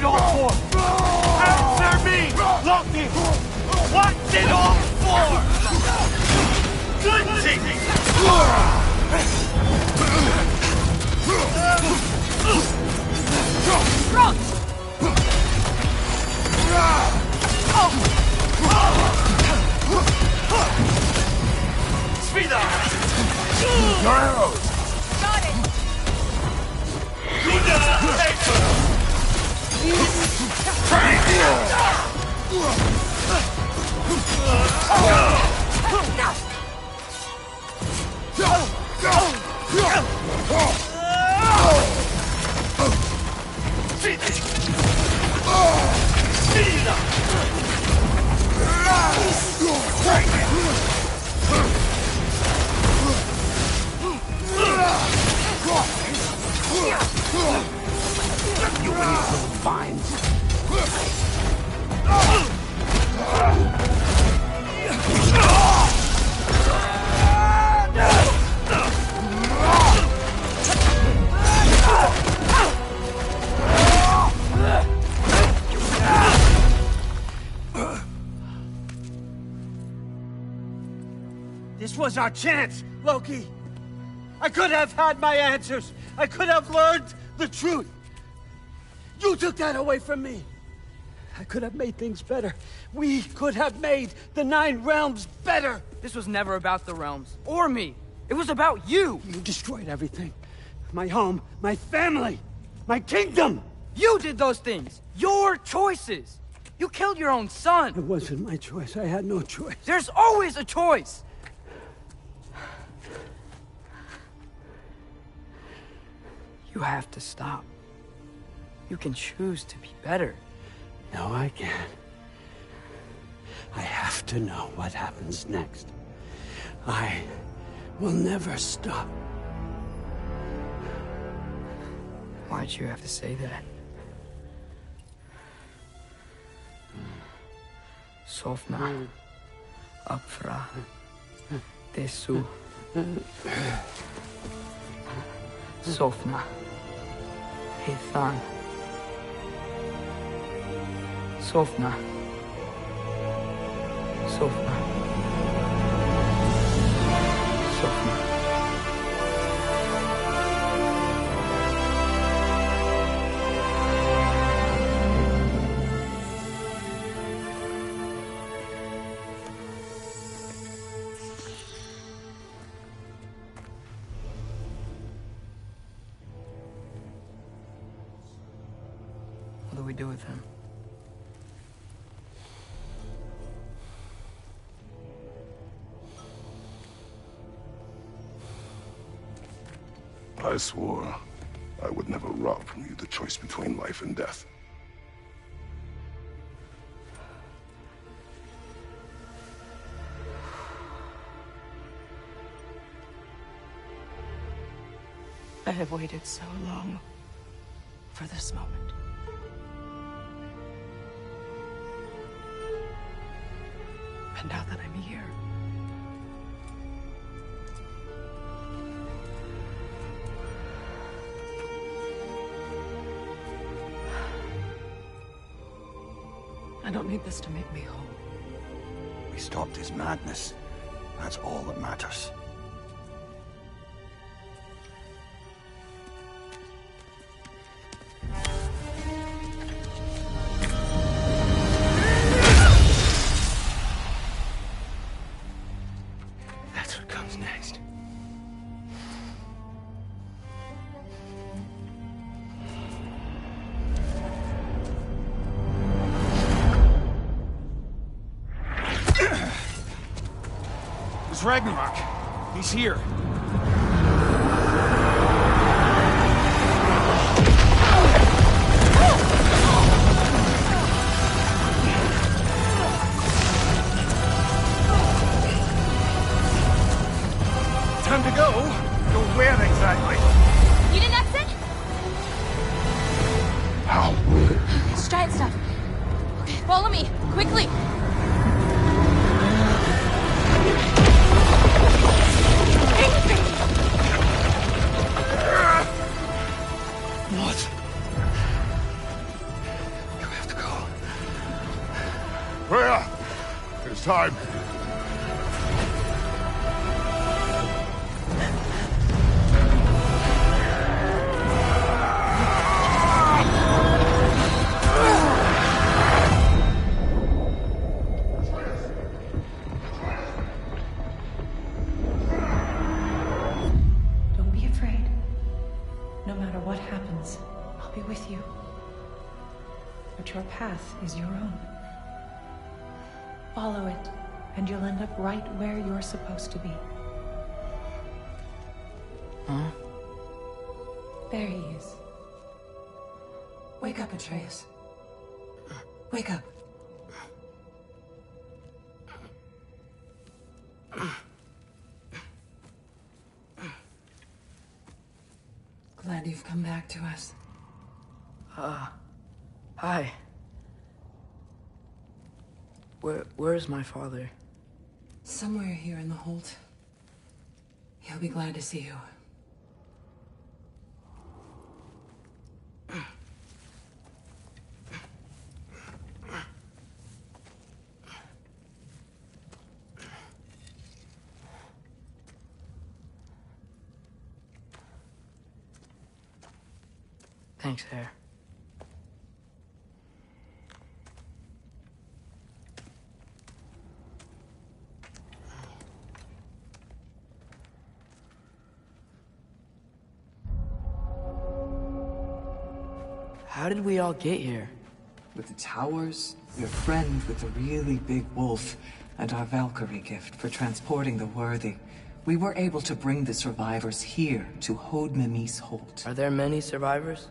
S21: it all for? Answer me, Loki! What's it all for? Good thing!
S15: Run!
S21: Speed up!
S3: Your arrows!
S15: Got it!
S21: You and your little vines. This was our chance, Loki. I could have had my answers. I could have learned the truth. You took that away from me. I could have made things better. We could have made the 9 realms better.
S2: This was never about the realms, or me. It was about you.
S21: You destroyed everything. My home, my family, my kingdom.
S2: You did those things. Your choices. You killed your own son.
S21: It wasn't my choice. I had no choice.
S2: There's always a choice. You have to stop. You can choose to be better.
S21: No, I can't. I have to know what happens next. I will never stop.
S2: Why'd you have to say that? Sofna. Apfra. Desu. Sofna. Hithan. Sofna. Sofna. Sofna. What do we do with him?
S3: I swore I would never rob from you the choice between life and death.
S13: I have waited so long for this moment. And now that I'm here, I don't need this to make me whole.
S1: We stopped his madness. That's all that matters.
S21: That's what comes next.
S14: It's Ragnarok. He's here.
S1: Time to go. Go where exactly?
S12: You didn't exit?
S3: How?
S12: It's giant stuff. Okay, follow me, quickly.
S21: What?
S3: time.
S9: Don't be afraid. No matter what happens, I'll be with you. But your path is your own. Follow it, and you'll end up right where you're supposed to be.
S2: Huh?
S9: There he is.
S5: Wake up, Atreus. Wake up. Glad you've come back to us.
S2: Hi. Where's my father?
S5: Somewhere here in the hold. He'll be glad to see you.
S2: Thanks, Hare. How did we all get here?
S5: With the towers, your friend with the really big wolf, and our Valkyrie gift for transporting the worthy, we were able to bring the survivors here to Hod Mimi's Holt.
S2: Are there many survivors?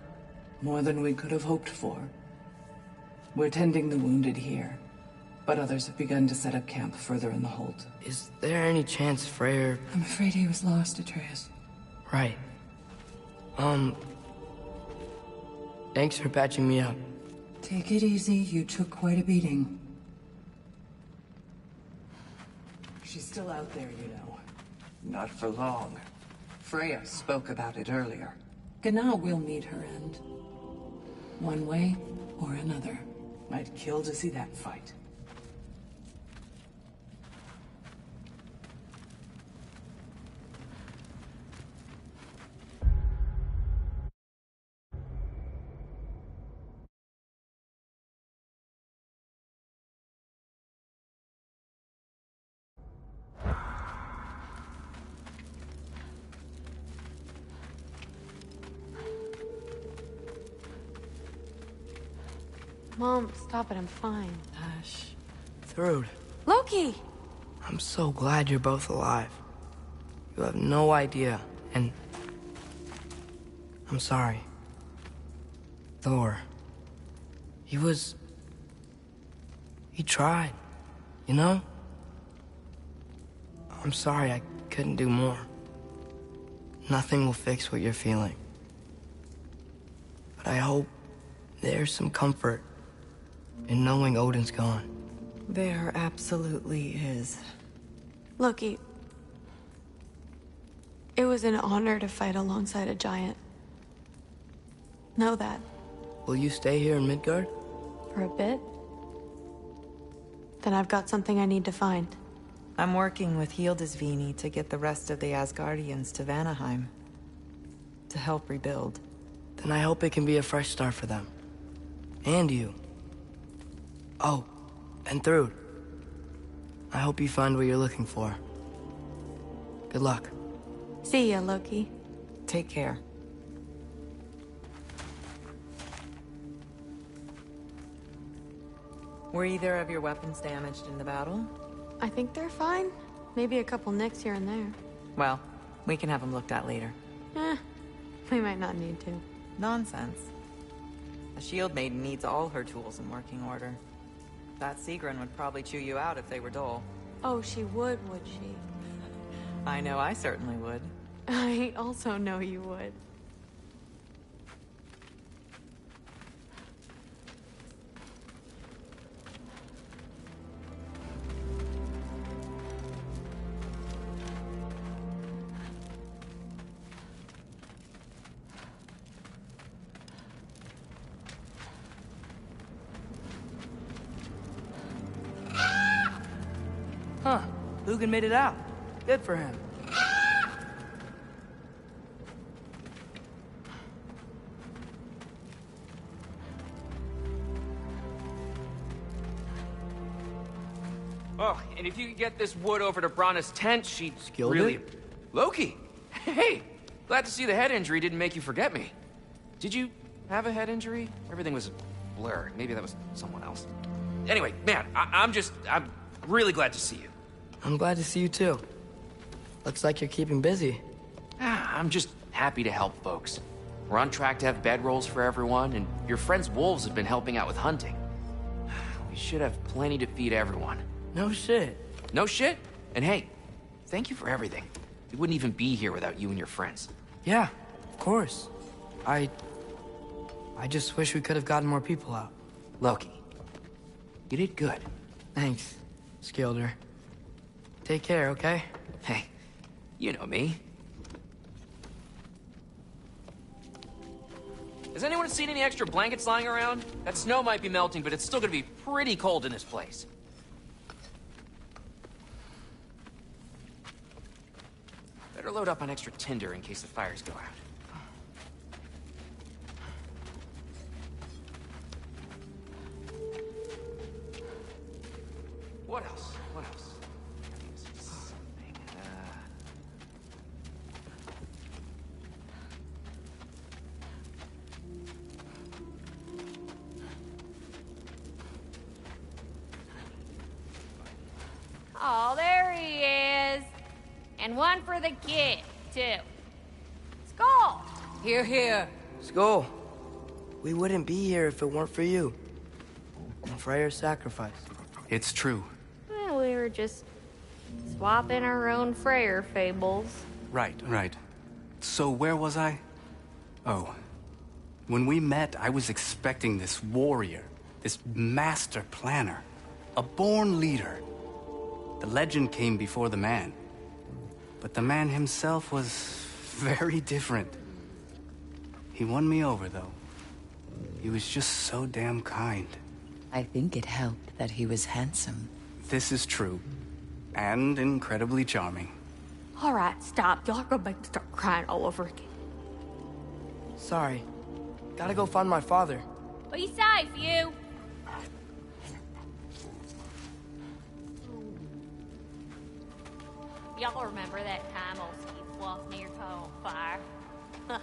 S5: More than we could have hoped for. We're tending the wounded here, but others have begun to set up camp further in the hold.
S2: Is there any chance Freyr...
S5: I'm afraid he was lost, Atreus.
S2: Right. Thanks for patching me up.
S5: Take it easy, you took quite a beating. She's still out there, you know. Not for long. Freya spoke about it earlier. Gna will meet her end. One way or another. I'd kill to see that fight.
S4: Mom, stop it. I'm fine.
S2: Hush. Thrud,
S4: Loki!
S2: I'm so glad you're both alive. You have no idea, and... I'm sorry. Thor. He tried, you know? I'm sorry I couldn't do more. Nothing will fix what you're feeling. But I hope there's some comfort in knowing Odin's gone.
S19: There absolutely is.
S22: Loki, it was an honor to fight alongside a giant. Know that.
S2: Will you stay here in Midgard?
S22: For a bit? Then I've got something I need to find.
S19: I'm working with Hildisvini to get the rest of the Asgardians to Vanaheim. To help rebuild.
S2: Then I hope it can be a fresh start for them. And you. Oh, and Thrud. I hope you find what you're looking for. Good luck.
S22: See ya, Loki.
S19: Take care. Were either of your weapons damaged in the battle?
S22: I think they're fine. Maybe a couple nicks here and there.
S19: Well, we can have them looked at later.
S22: We might not need to.
S19: Nonsense. The Shield Maiden needs all her tools in working order. That Sigrun would probably chew you out if they were dull.
S22: Oh, she would she?
S19: I know I certainly would.
S22: I also know you would.
S2: Dugan made it out. Good for him.
S20: Oh, and if you could get this wood over to Brana's tent, she'd
S2: Skilled
S20: really...
S2: it?
S20: Loki! Hey! Glad to see the head injury didn't make you forget me. Did you have a head injury? Everything was a blur. Maybe that was someone else. Anyway, man, I'm really glad to see you.
S2: I'm glad to see you too. Looks like you're keeping busy.
S20: I'm just happy to help folks. We're on track to have bedrolls for everyone, and your friend's wolves have been helping out with hunting. We should have plenty to feed everyone.
S2: No shit.
S20: No shit? And hey, thank you for everything. We wouldn't even be here without you and your friends.
S2: Yeah, of course. I just wish we could have gotten more people out.
S20: Loki, you did good.
S2: Thanks, Skilder. Take care, okay?
S20: Hey, you know me. Has anyone seen any extra blankets lying around? That snow might be melting, but it's still gonna be pretty cold in this place. Better load up on extra tinder in case the fires go out. What else? What else? Something.
S12: Oh, there he is. And one for the kid, too. Skull!
S2: Here, here. Skull. We wouldn't be here if it weren't for you. And Freyr's sacrifice.
S20: It's true.
S12: Well, we were just swapping our own Freyr fables.
S10: Right. So where was I? Oh. When we met, I was expecting this warrior, this master planner, a born leader. The legend came before the man. But the man himself was very different. He won me over, though. He was just so damn kind.
S16: I think it helped that he was handsome.
S10: This is true. And incredibly charming.
S12: All right, stop. Y'all are gonna make me start crying all over again.
S2: Sorry. Gotta go find my father.
S12: Be safe, you. Y'all remember that time old Steve Fluff near caught on fire?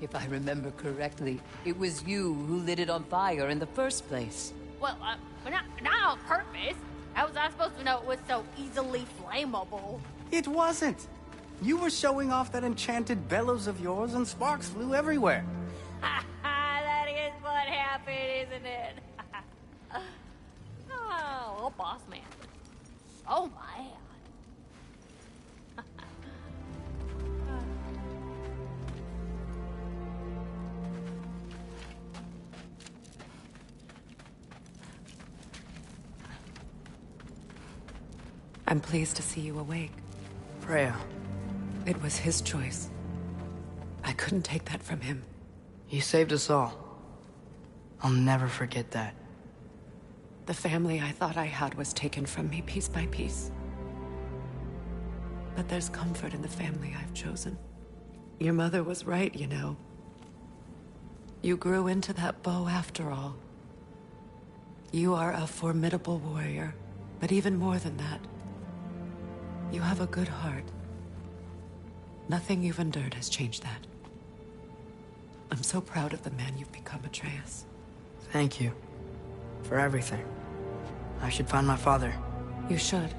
S16: If I remember correctly, it was you who lit it on fire in the first place.
S12: Well, not on purpose. How was I supposed to know it was so easily flammable?
S10: It wasn't. You were showing off that enchanted bellows of yours and sparks flew everywhere.
S12: That is what happened, isn't it? Oh, boss man. Oh my.
S11: I'm pleased to see you awake.
S2: Freya.
S11: It was his choice. I couldn't take that from him.
S2: He saved us all. I'll never forget that.
S11: The family I thought I had was taken from me piece by piece. But there's comfort in the family I've chosen. Your mother was right, you know. You grew into that bow after all. You are a formidable warrior, but even more than that, you have a good heart. Nothing you've endured has changed that. I'm so proud of the man you've become, Atreus.
S2: Thank you. For everything. I should find my father.
S11: You should.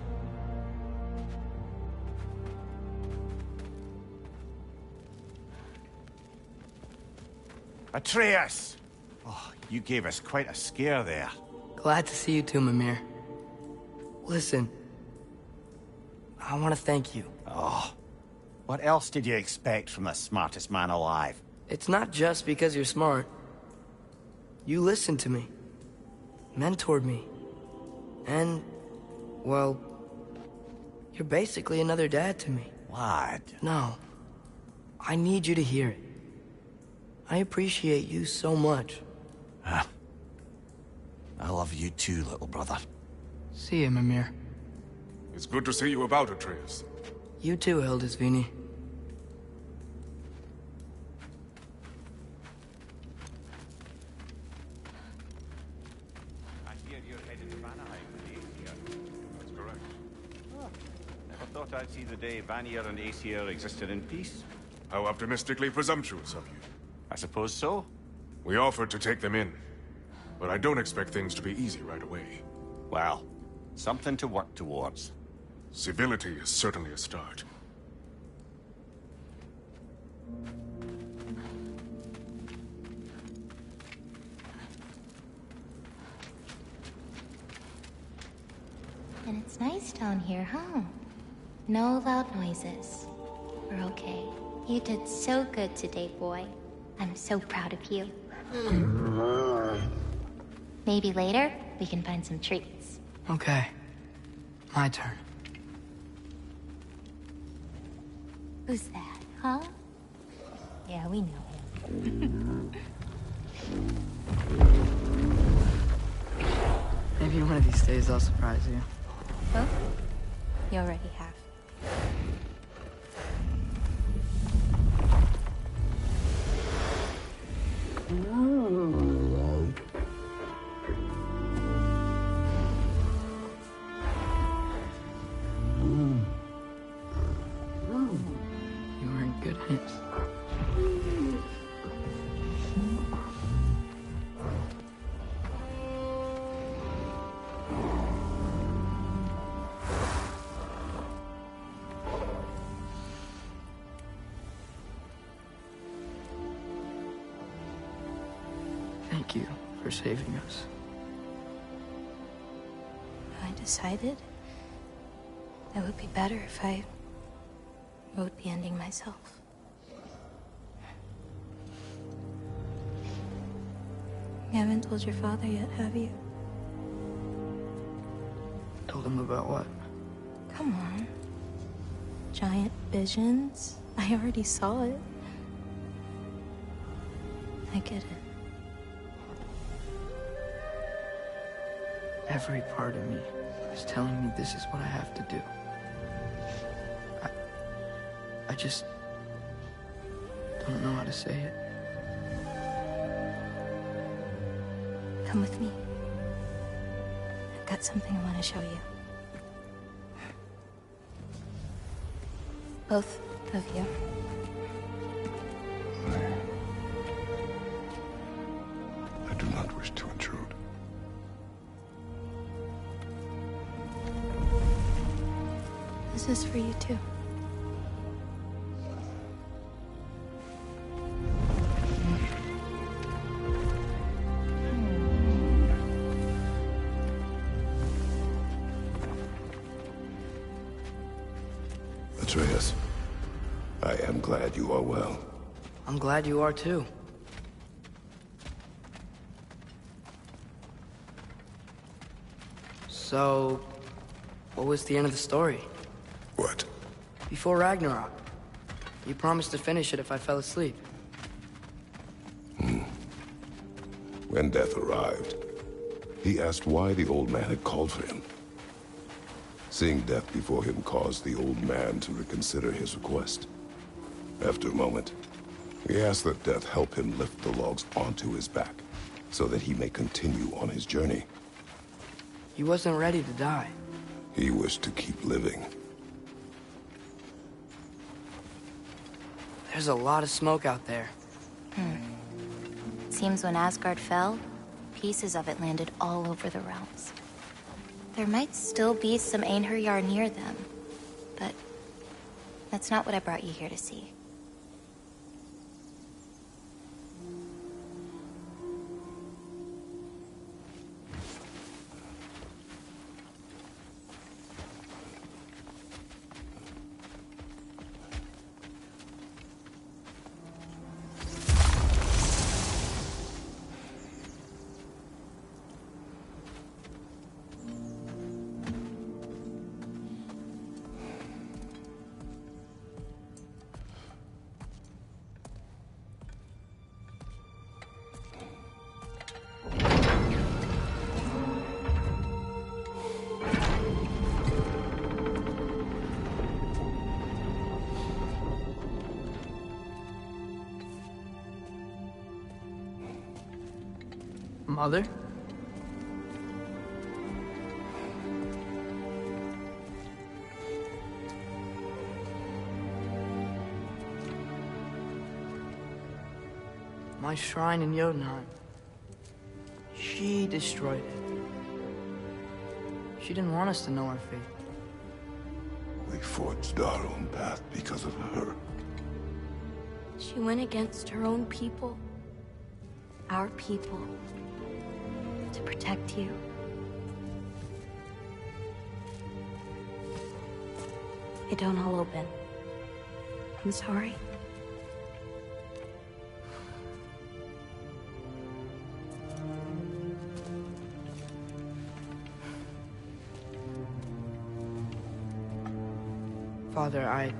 S1: Atreus! Oh, you gave us quite a scare there.
S2: Glad to see you too, Mimir. Listen. I want to thank you.
S1: Oh. What else did you expect from the smartest man alive?
S2: It's not just because you're smart. You listened to me. Mentored me. And, well, you're basically another dad to me.
S1: Lad.
S2: No. I need you to hear it. I appreciate you so much.
S1: I love you too, little brother.
S2: See you, Mimir.
S7: It's good to see you about, Atreus.
S2: You too, Hildisvini.
S1: I hear you're headed to Vanaheim with Aesir. That's correct. Oh, never thought I'd see the day Vanir and Aesir existed in peace.
S7: How optimistically presumptuous of you.
S1: I suppose so.
S7: We offered to take them in, but I don't expect things to be easy right away.
S1: Well, something to work towards.
S7: Civility is certainly a start.
S18: And it's nice down here, huh? No loud noises. We're okay. You did so good today, boy. I'm so proud of you. Maybe later, we can find some treats.
S2: Okay. My turn.
S18: Who's that, huh? Yeah, we know him.
S2: Maybe one of these days I'll surprise you.
S18: Well, you already have.
S2: You were in good hands. Thank you for saving us.
S18: I decided it would be better if I wrote the ending myself. You haven't told your father yet, have you?
S2: Told him about what?
S18: Come on. Giant visions? I already saw it. I get it.
S2: Every part of me is telling me this is what I have to do. I just don't know how to say it.
S18: Come with me. I've got something I want to show you. Both of you.
S3: I do not wish to intrude.
S18: This is for you too.
S3: Atreus, I am glad you are well.
S2: I'm glad you are too. So, what was the end of the story?
S3: What?
S2: Before Ragnarok. You promised to finish it if I fell asleep.
S3: When death arrived, he asked why the old man had called for him. Seeing death before him caused the old man to reconsider his request. After a moment, he asked that death help him lift the logs onto his back, so that he may continue on his journey.
S2: He wasn't ready to die.
S3: He wished to keep living.
S2: There's a lot of smoke out there.
S18: Seems when Asgard fell, pieces of it landed all over the realms. There might still be some Einherjar near them, but that's not what I brought you here to see.
S2: Mother? My shrine in Jotunheim. She destroyed it. She didn't want us to know our fate.
S3: We forged our own path because of her.
S18: She went against her own people. Our people. To protect you. It don't all open. I'm sorry.
S2: Father, I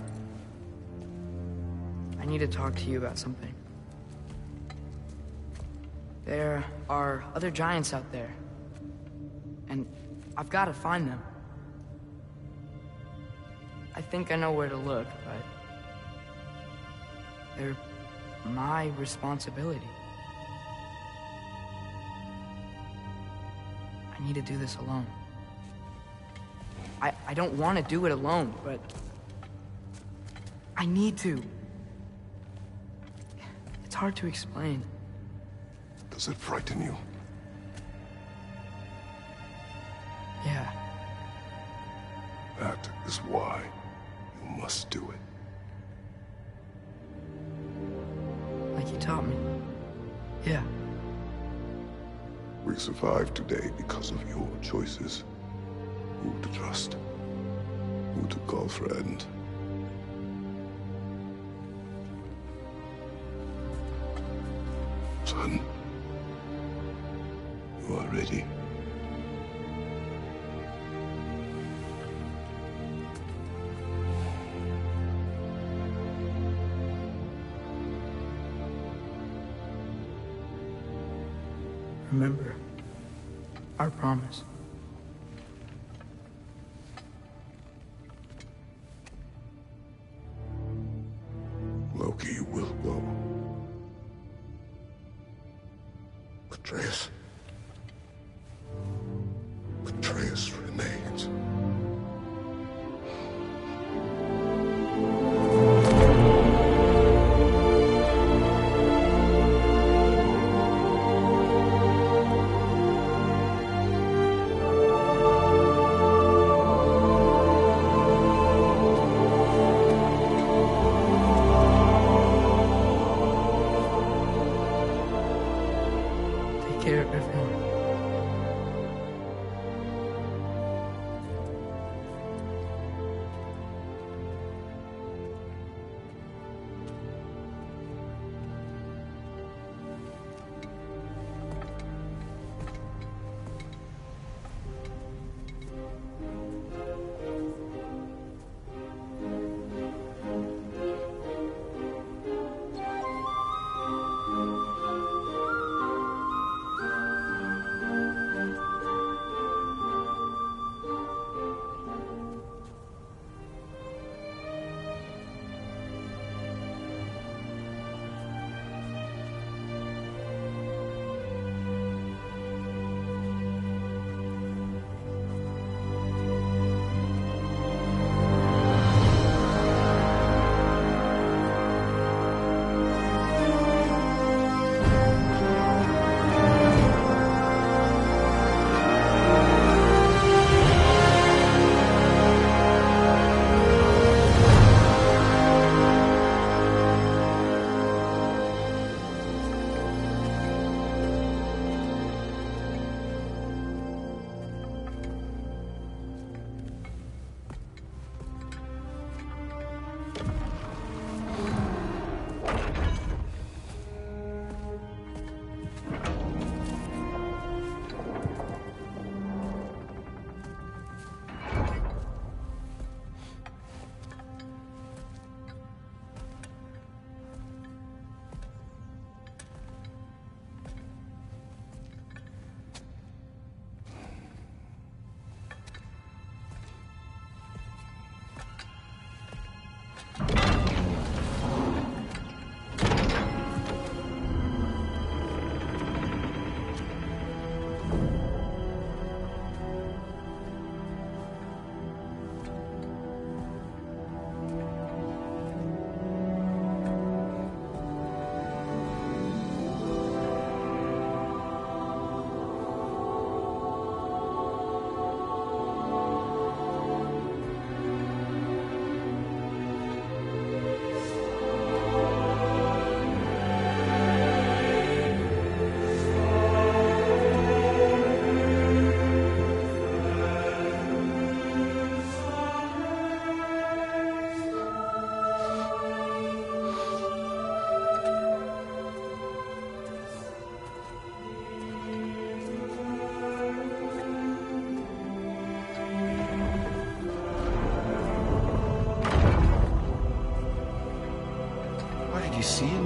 S2: need to talk to you about something. There are other giants out there, and I've got to find them. I think I know where to look, but they're my responsibility. I need to do this alone. I don't want to do it alone, but I need to. It's hard to explain.
S3: Does it frighten you?
S2: Yeah.
S3: That is why you must do it.
S2: Like you taught me. Yeah.
S3: We survived today because of your choices. Who to trust, who to call friend. Son, you are ready.
S2: Remember our promise.
S3: Loki will go. Atreus. Atreus remains.
S2: Take care,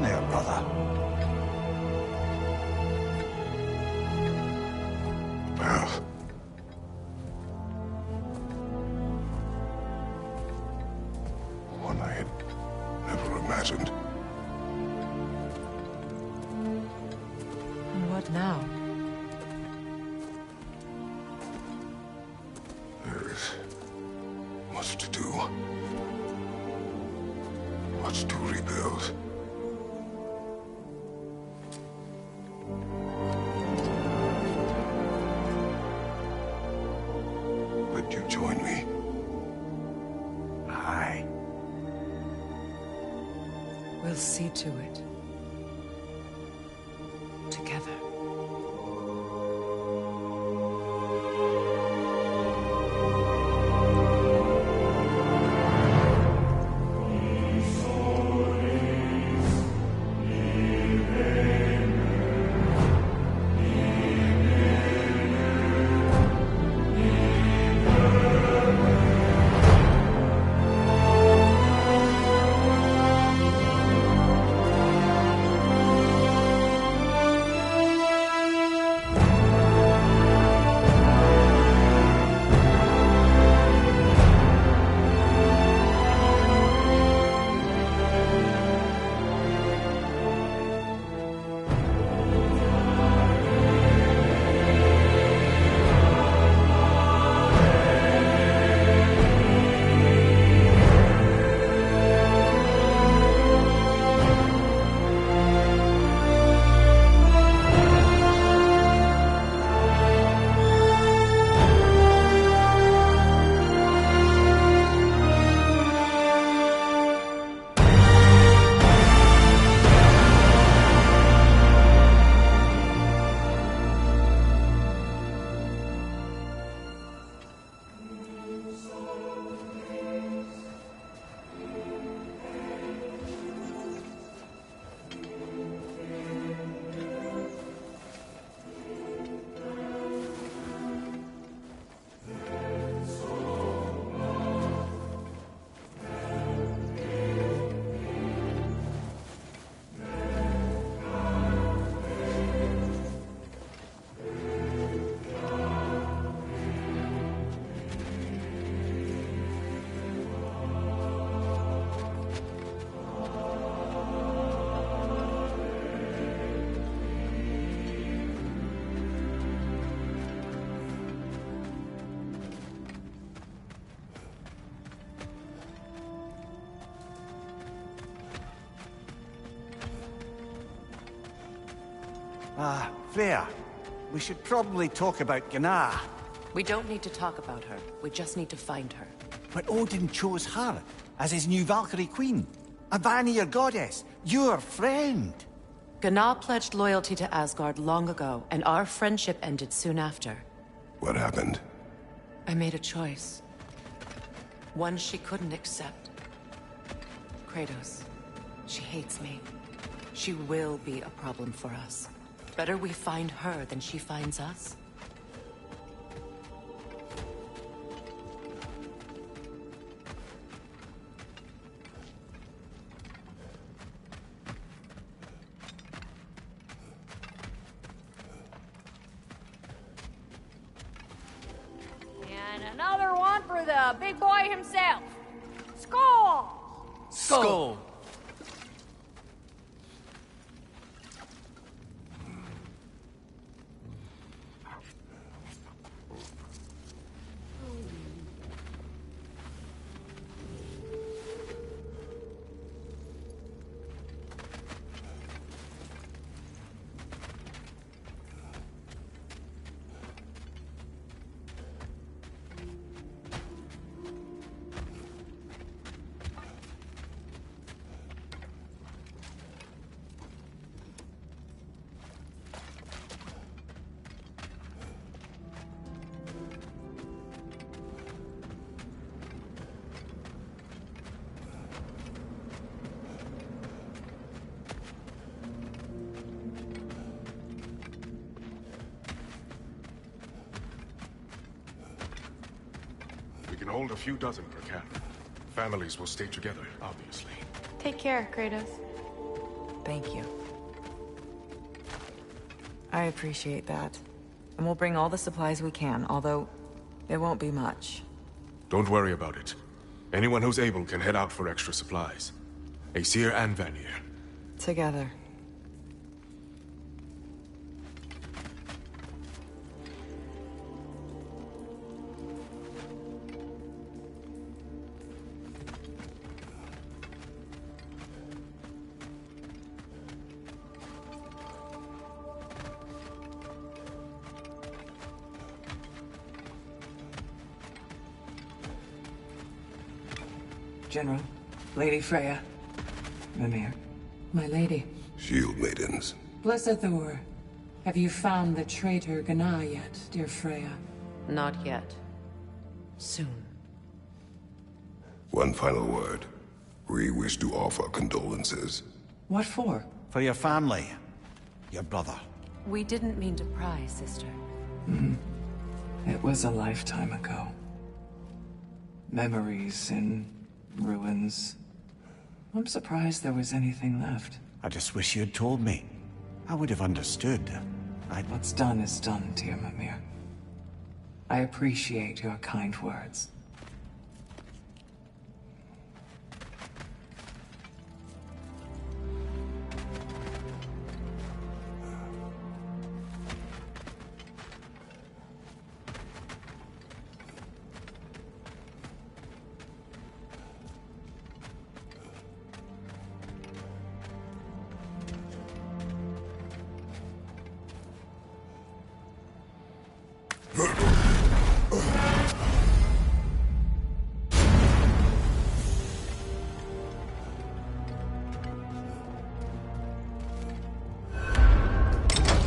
S1: there, brother?
S3: Path. One I had never imagined.
S13: And what now?
S3: There is much to do. Much to rebuild. Would you join me?
S1: Aye.
S13: We'll see to it. Together.
S1: Freya, we should probably talk about Gná.
S11: We don't need to talk about her. We just need to find her.
S1: But Odin chose her as his new Valkyrie queen. A Vanir goddess, your friend.
S11: Gná pledged loyalty to Asgard long ago, and our friendship ended soon after.
S3: What happened?
S11: I made a choice. One she couldn't accept. Kratos. She hates me. She will be a problem for us. Better we find her than she finds us.
S12: And another one for the big boy himself. Skull!
S10: Skull!
S7: We can hold a few dozen per camp. Families will stay together, obviously.
S22: Take care, Kratos.
S19: Thank you. I appreciate that. And we'll bring all the supplies we can, although it won't be much.
S7: Don't worry about it. Anyone who's able can head out for extra supplies. Aesir and Vanir.
S19: Together.
S5: General, Lady Freya, Mimir, my lady.
S3: Shield maidens.
S5: Blessed Thor, have you found the traitor Gná yet, dear Freya?
S11: Not yet. Soon.
S3: One final word. We wish to offer condolences.
S5: What for?
S1: For your family. Your brother.
S11: We didn't mean to pry, sister.
S5: It was a lifetime ago. Memories in ruins. I'm surprised there was anything left.
S1: I just wish you had told me. I would have understood.
S5: What's done is done, dear Mimir. I appreciate your kind words.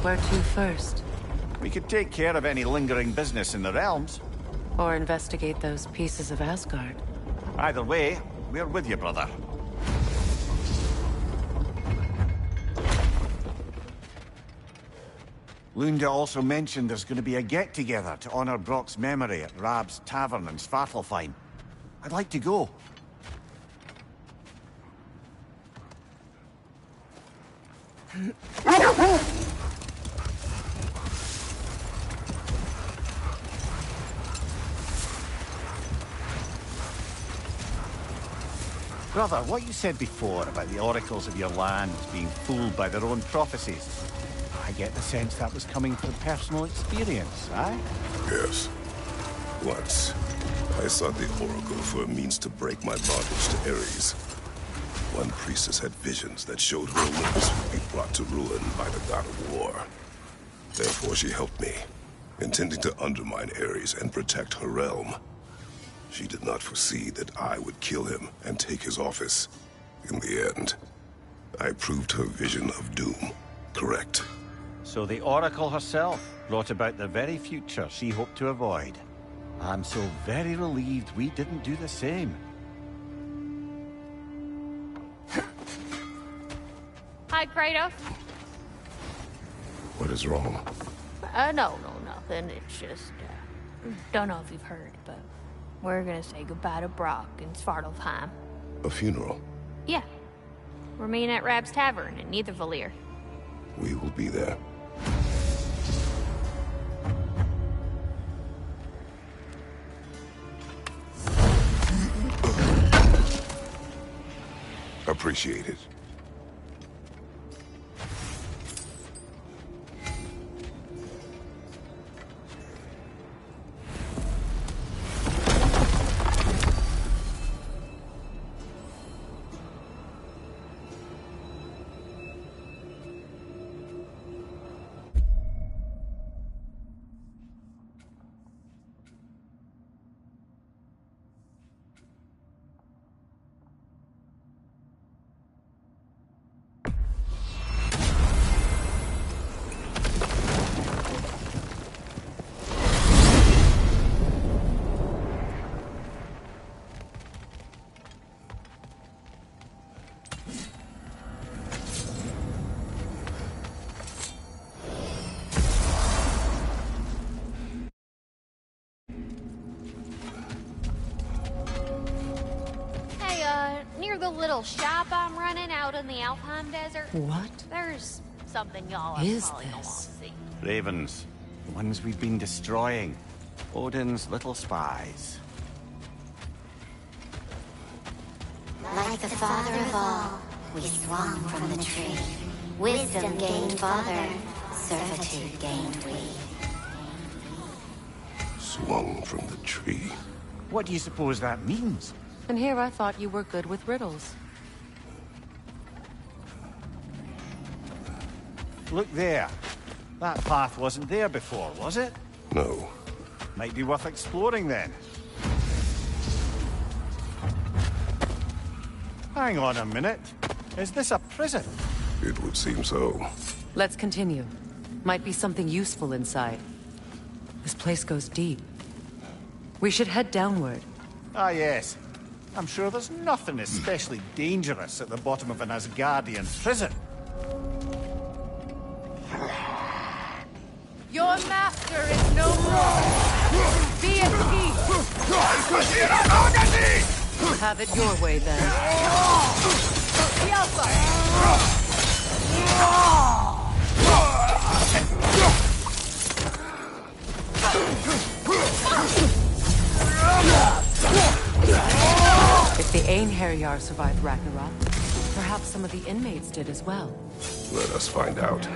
S11: Where to first?
S1: We could take care of any lingering business in the realms.
S11: Or investigate those pieces of Asgard?
S1: Either way, we're with you, brother. Lunda also mentioned there's going to be a get-together to honor Brock's memory at Rab's Tavern in Svartalfheim. I'd like to go. Brother, what you said before about the oracles of your lands being fooled by their own prophecies, I get the sense that was coming from personal experience, aye?
S3: Yes. Once, I sought the Oracle for a means to break my bondage to Ares. One priestess had visions that showed her Olympus would be brought to ruin by the god of war. Therefore she helped me, intending to undermine Ares and protect her realm. She did not foresee that I would kill him and take his office. In the end, I proved her vision of doom correct.
S1: So the Oracle herself brought about the very future she hoped to avoid. I'm so very relieved we didn't do the same.
S12: Hi, Kratos.
S3: What is wrong?
S12: No, nothing. It's just, don't know if you've heard, but we're gonna say goodbye to Brock in Svartalfheim.
S3: A funeral?
S12: Yeah. We're meeting at Rab's Tavern in Niedervalir.
S3: We will be there. Appreciate it.
S12: for the little shop I'm running out in the Alfheim Desert?
S11: What
S12: There's something y'all are
S11: is
S12: probably gonna want to
S11: this?
S12: see.
S1: Ravens. The ones we've been destroying. Odin's little spies.
S18: Like the father of all, we swung from the tree. Wisdom gained father, servitude gained we.
S3: Swung from the tree.
S1: What do you suppose that means?
S11: And here I thought you were good with riddles.
S1: Look there. That path wasn't there before, was it?
S3: No.
S1: Might be worth exploring then. Hang on a minute. Is this a prison?
S3: It would seem so.
S11: Let's continue. Might be something useful inside. This place goes deep. We should head downward.
S1: Ah, yes. I'm sure there's nothing especially dangerous at the bottom of an Asgardian prison.
S15: Your master is no more. Be at peace.
S11: Have it your way, then.
S15: The Alpha.
S11: If the Einherjar survived Ragnarok, perhaps some of the inmates did as well.
S3: Let us find out.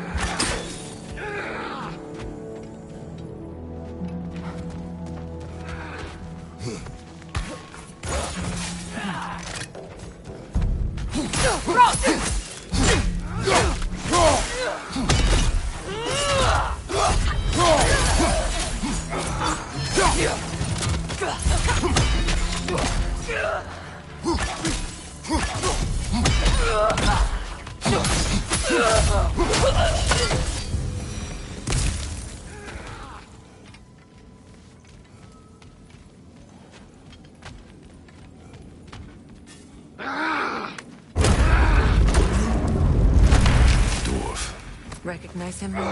S11: Recognize him, Lord?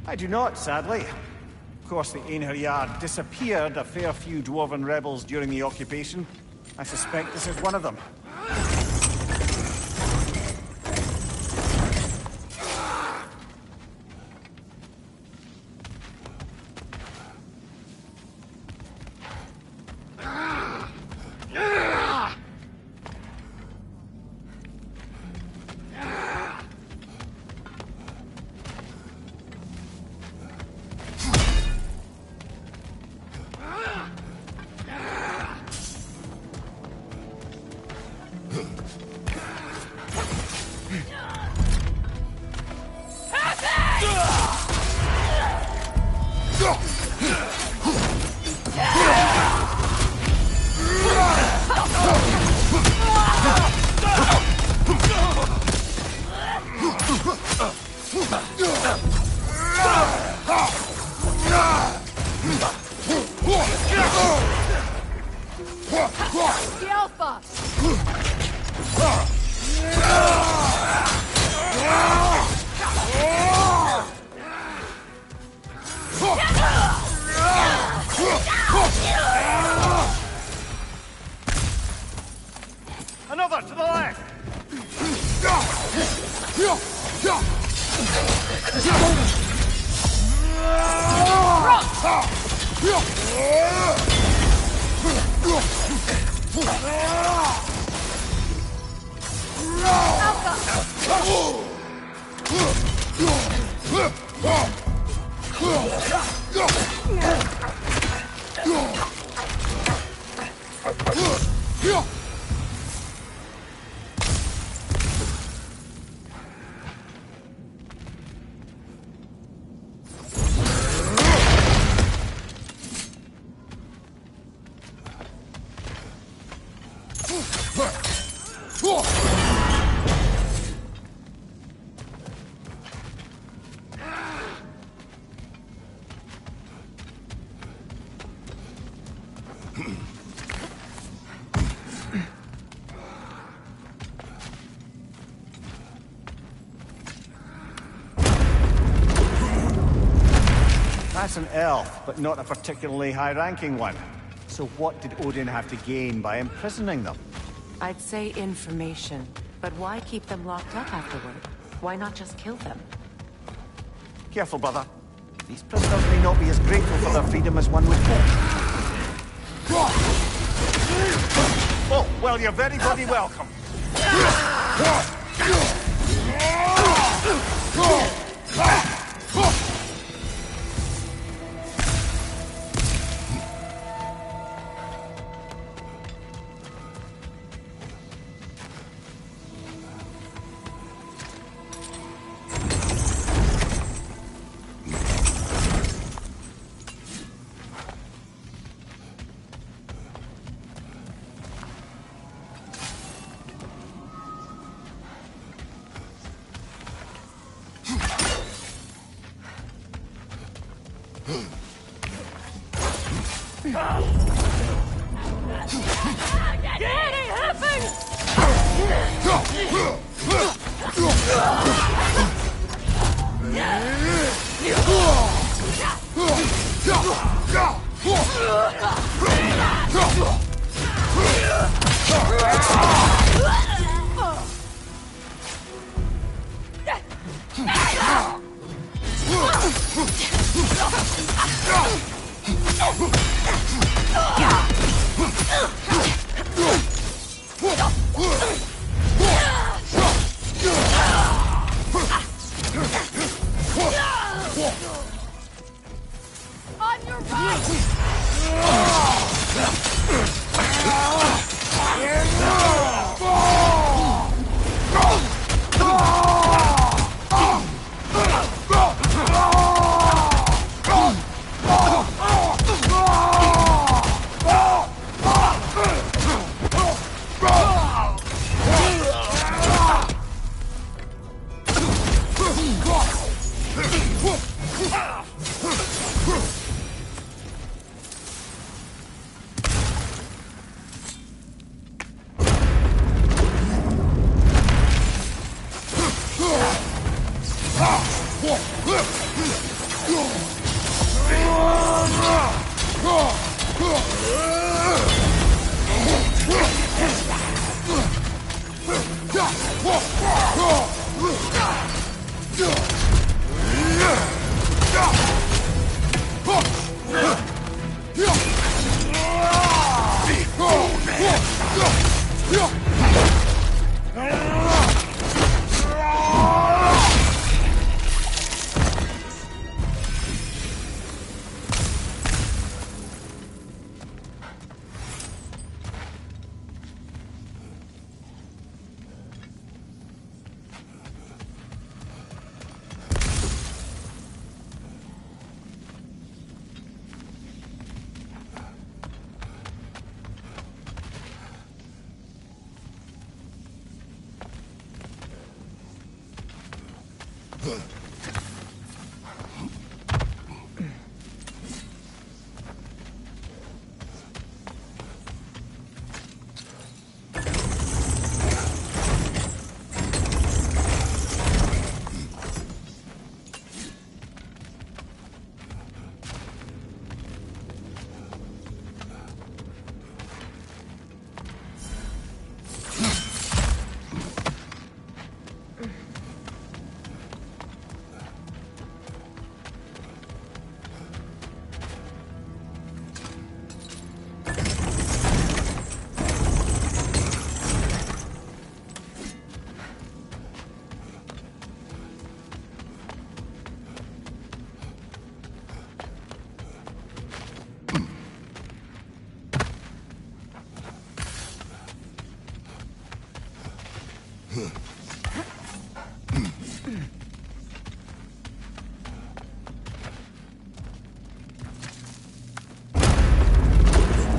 S1: I do not, sadly. Of course, the Einherjar disappeared a fair few dwarven rebels during the occupation. I suspect this is one of them.
S15: The Alpha.
S1: Another to the left! That's an elf, but not a particularly high-ranking one. So what did Odin have to gain by imprisoning them?
S4: I'd say information, but why keep them locked up afterward? Why not just kill them?
S1: Careful, brother. These prisoners may not be as grateful for their freedom as one would hope. Oh, well, you're very bloody welcome.
S15: On your right!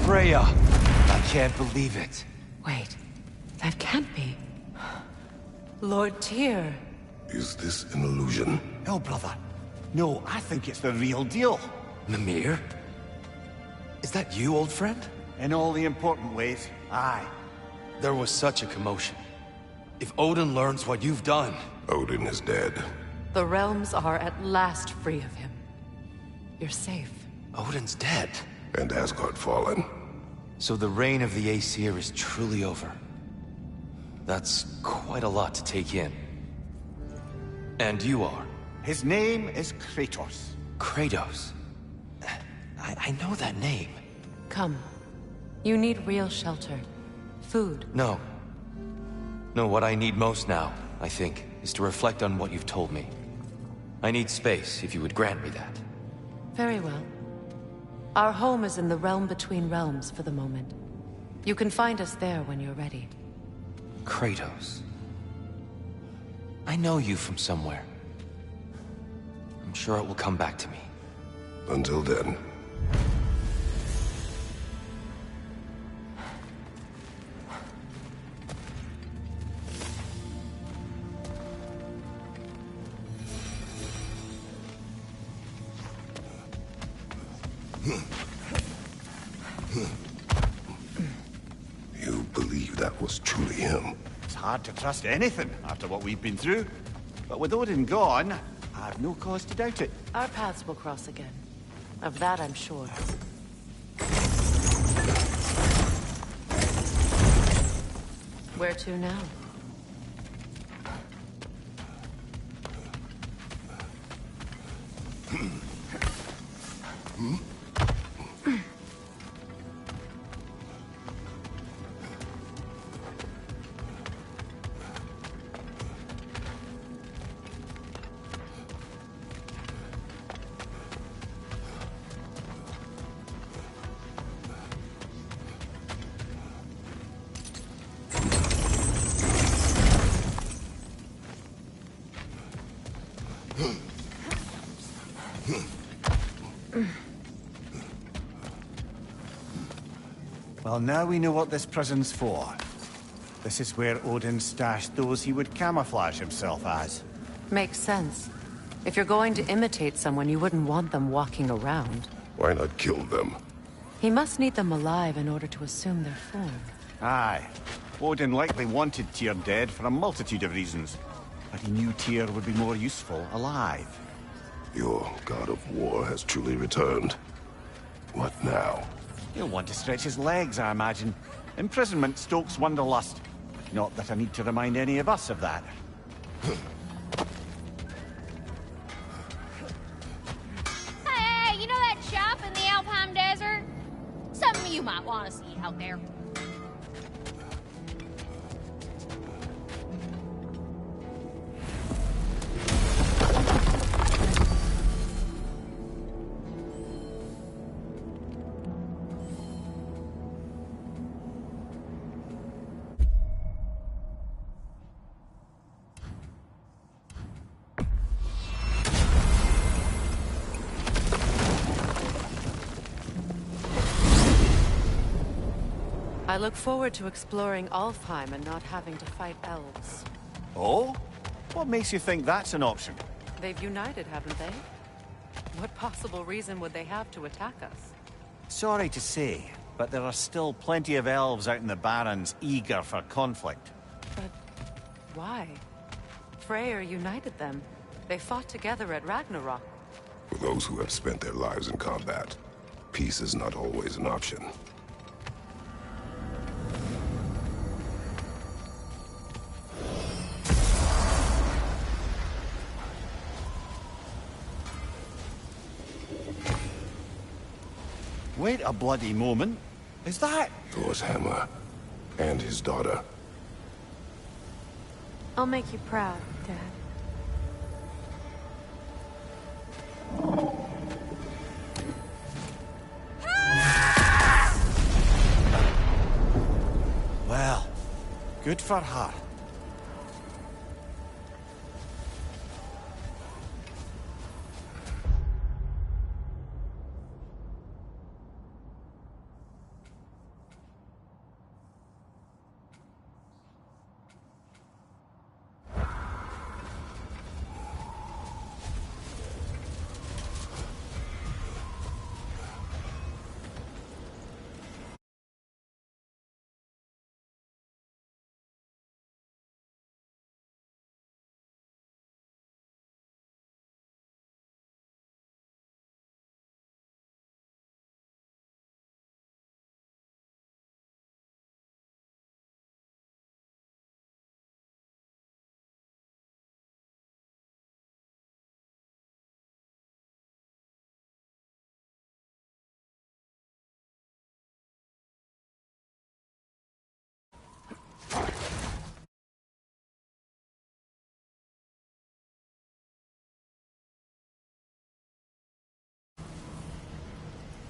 S8: Freya! I can't believe it.
S11: Wait, that can't be. Lord Tyr.
S3: Is this an illusion?
S1: No, brother. No, I think it's the real deal.
S8: Mimir? Is that you, old friend?
S1: In all the important ways, aye.
S8: There was such a commotion. If Odin learns what you've done...
S3: Odin is dead.
S11: The realms are at last free of him. You're safe.
S8: Odin's dead.
S3: And Asgard fallen.
S8: So the reign of the Aesir is truly over. That's quite a lot to take in. And you are?
S1: His name is Kratos.
S8: Kratos? I know that name.
S11: Come. You need real shelter. Food.
S8: No. No, what I need most now, I think, is to reflect on what you've told me. I need space, if you would grant me that.
S11: Very well. Our home is in the realm between realms for the moment. You can find us there when you're ready.
S8: Kratos. I know you from somewhere. I'm sure it will come back to me.
S3: Until then. You believe that was truly him?
S1: It's hard to trust anything after what we've been through. But with Odin gone, I have no cause to doubt it.
S11: Our paths will cross again. Of that I'm sure. Where to now?
S1: Well, now we know what this prison's for. This is where Odin stashed those he would camouflage himself as.
S11: Makes sense. If you're going to imitate someone, you wouldn't want them walking around.
S3: Why not kill them?
S11: He must need them alive in order to assume their form.
S1: Aye. Odin likely wanted Tyr dead for a multitude of reasons. But he knew Tyr would be more useful alive.
S3: Your god of war has truly returned. What now?
S1: He'll want to stretch his legs, I imagine. Imprisonment stokes wanderlust. Not that I need to remind any of us of that.
S12: Hey, you know that shop in the Alpine Desert? Something you might want to see out there.
S11: I look forward to exploring Alfheim and not having to fight elves.
S1: Oh? What makes you think that's an option?
S11: They've united, haven't they? What possible reason would they have to attack us?
S1: Sorry to say, but there are still plenty of elves out in the Barrens eager for conflict.
S11: But why? Freyr united them. They fought together at Ragnarok.
S3: For those who have spent their lives in combat, peace is not always an option.
S1: Wait a bloody moment. Is that...
S3: Thor's hammer. And his daughter.
S22: I'll make you proud, Dad.
S1: Well, good for her.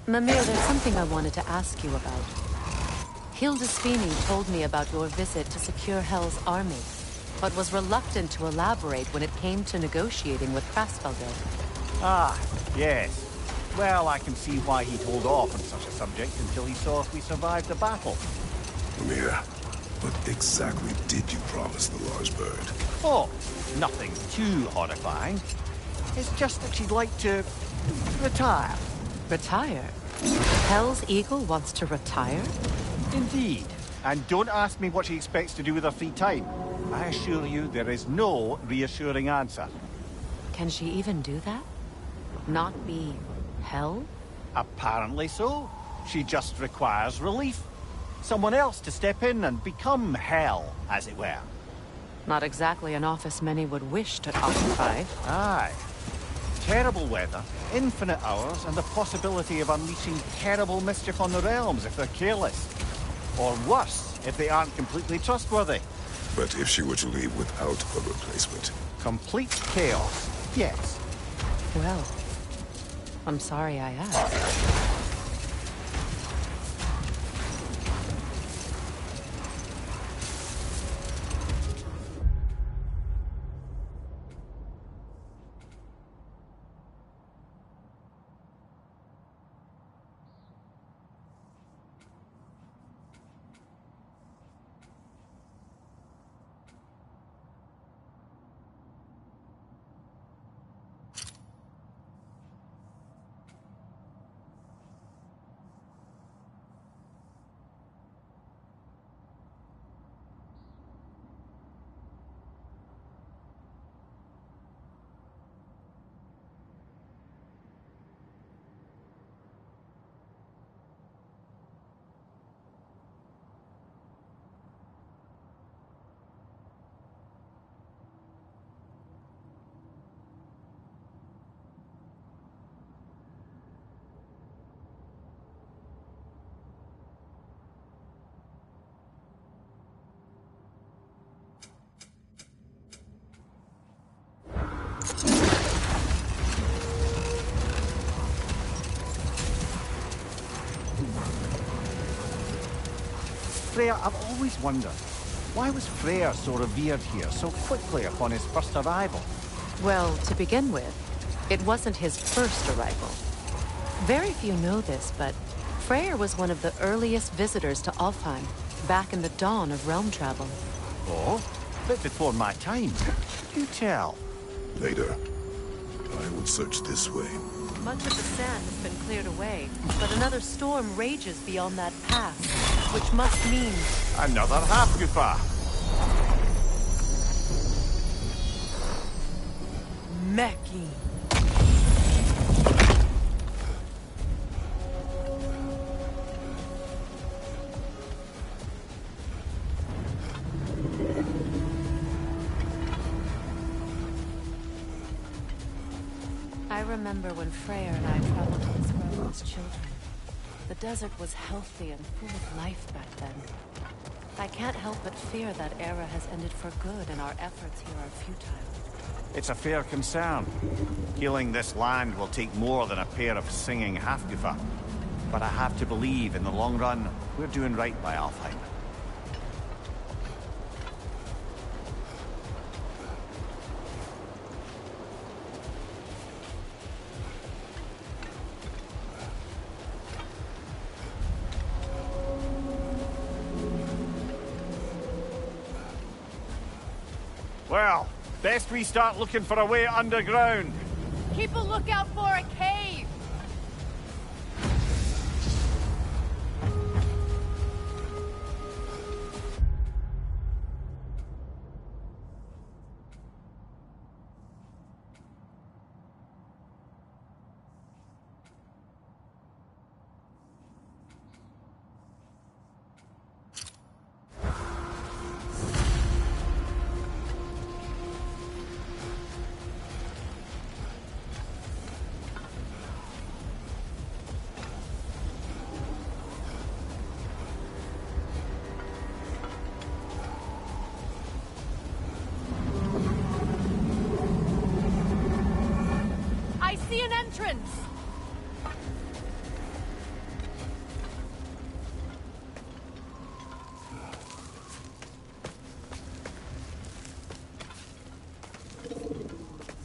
S16: Mimir, there's something I wanted to ask you about. Hildesfini told me about your visit to secure Hell's army, but was reluctant to elaborate when it came to negotiating with Krasfelder.
S1: Ah, yes. Well, I can see why he'd hold off on such a subject until he saw if we survived the battle.
S3: Mimir, what exactly did you promise the large bird?
S1: Oh, nothing too horrifying. It's just that she'd like to retire.
S16: Retire? Hell's Eagle wants to retire?
S1: Indeed. And don't ask me what she expects to do with her free time. I assure you there is no reassuring answer.
S16: Can she even do that? Not be Hell?
S1: Apparently so. She just requires relief. Someone else to step in and become Hell, as it were.
S16: Not exactly an office many would wish to occupy.
S1: Aye. Terrible weather, infinite hours, and the possibility of unleashing terrible mischief on the realms if they're careless. Or worse, if they aren't completely trustworthy.
S3: But if she were to leave without a replacement?
S1: Complete chaos, yes.
S16: Well, I'm sorry I asked.
S1: Freya, I've always wondered, why was Freyr so revered here so quickly upon his first arrival?
S16: Well, to begin with, it wasn't his first arrival. Very few know this, but Freyr was one of the earliest visitors to Alfheim, back in the dawn of realm travel.
S1: Oh? Bit before my time. Do tell.
S3: Later. I will search this way.
S16: Much of the sand has been cleared away, but another storm rages beyond that pass, which must mean...
S1: Another Hafgufa!
S16: Meki. I remember when Freyr and I traveled this road as children. The desert was healthy and full of life back then. I can't help but fear that era has ended for good and our efforts here are futile.
S1: It's a fair concern. Healing this land will take more than a pair of singing Hafgufa. But I have to believe, in the long run, we're doing right by Alfheim. Well, best we start looking for a way underground.
S15: Keep a lookout for a cave!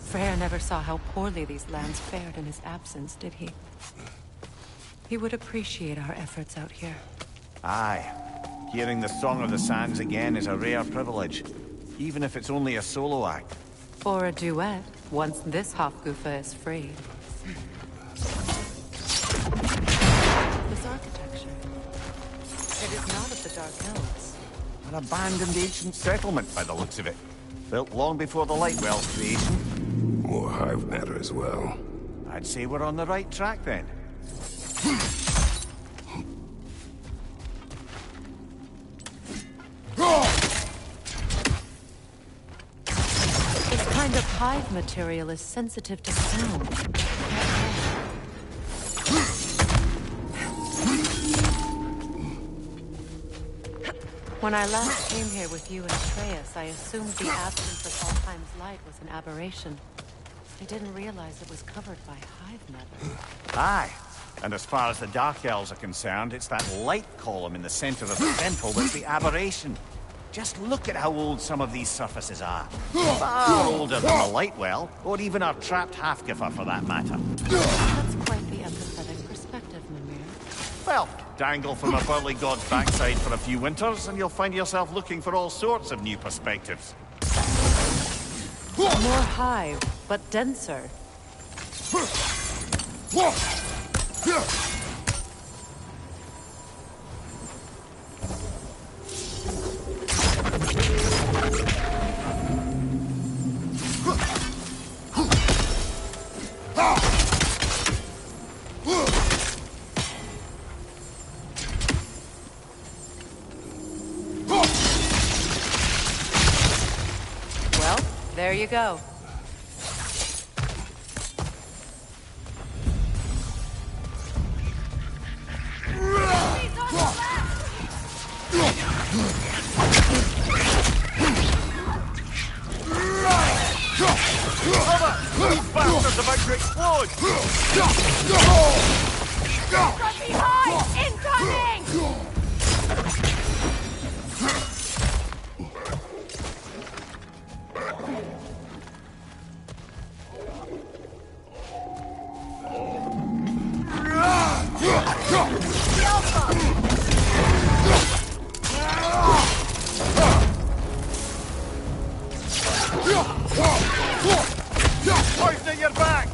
S16: Freyr never saw how poorly these lands fared in his absence, did he? He would appreciate our efforts out here.
S1: Aye. Hearing the Song of the Sands again is a rare privilege, even if it's only a solo act.
S16: Or a duet, once this Hofgufa is free. This architecture. It is not of the Dark Elves.
S1: An abandoned ancient settlement by the looks of it. Built long before the Lightwell's creation.
S3: More hive matter as well.
S1: I'd say we're on the right track then.
S16: This kind of hive material is sensitive to sound. When I last came here with you and Atreus, I assumed the absence of Altheim's light was an aberration. I didn't realize it was covered by hive matter.
S1: Aye. And as far as the Dark Elves are concerned, it's that light column in the center of the temple that's the aberration. Just look at how old some of these surfaces are. Far older than the Lightwell, or even our trapped Hafgifer for that matter.
S16: That's quite the empathetic perspective, Mimir.
S1: Well, dangle from a burly god's backside for a few winters, and you'll find yourself looking for all sorts of new perspectives.
S16: More hive, but denser. Well, there you go.
S1: These bastards about to explode!
S15: From behind! Incoming!
S1: Poison your back!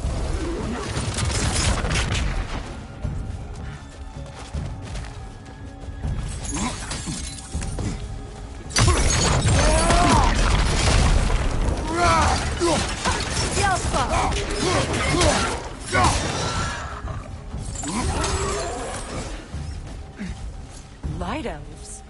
S16: Light elves.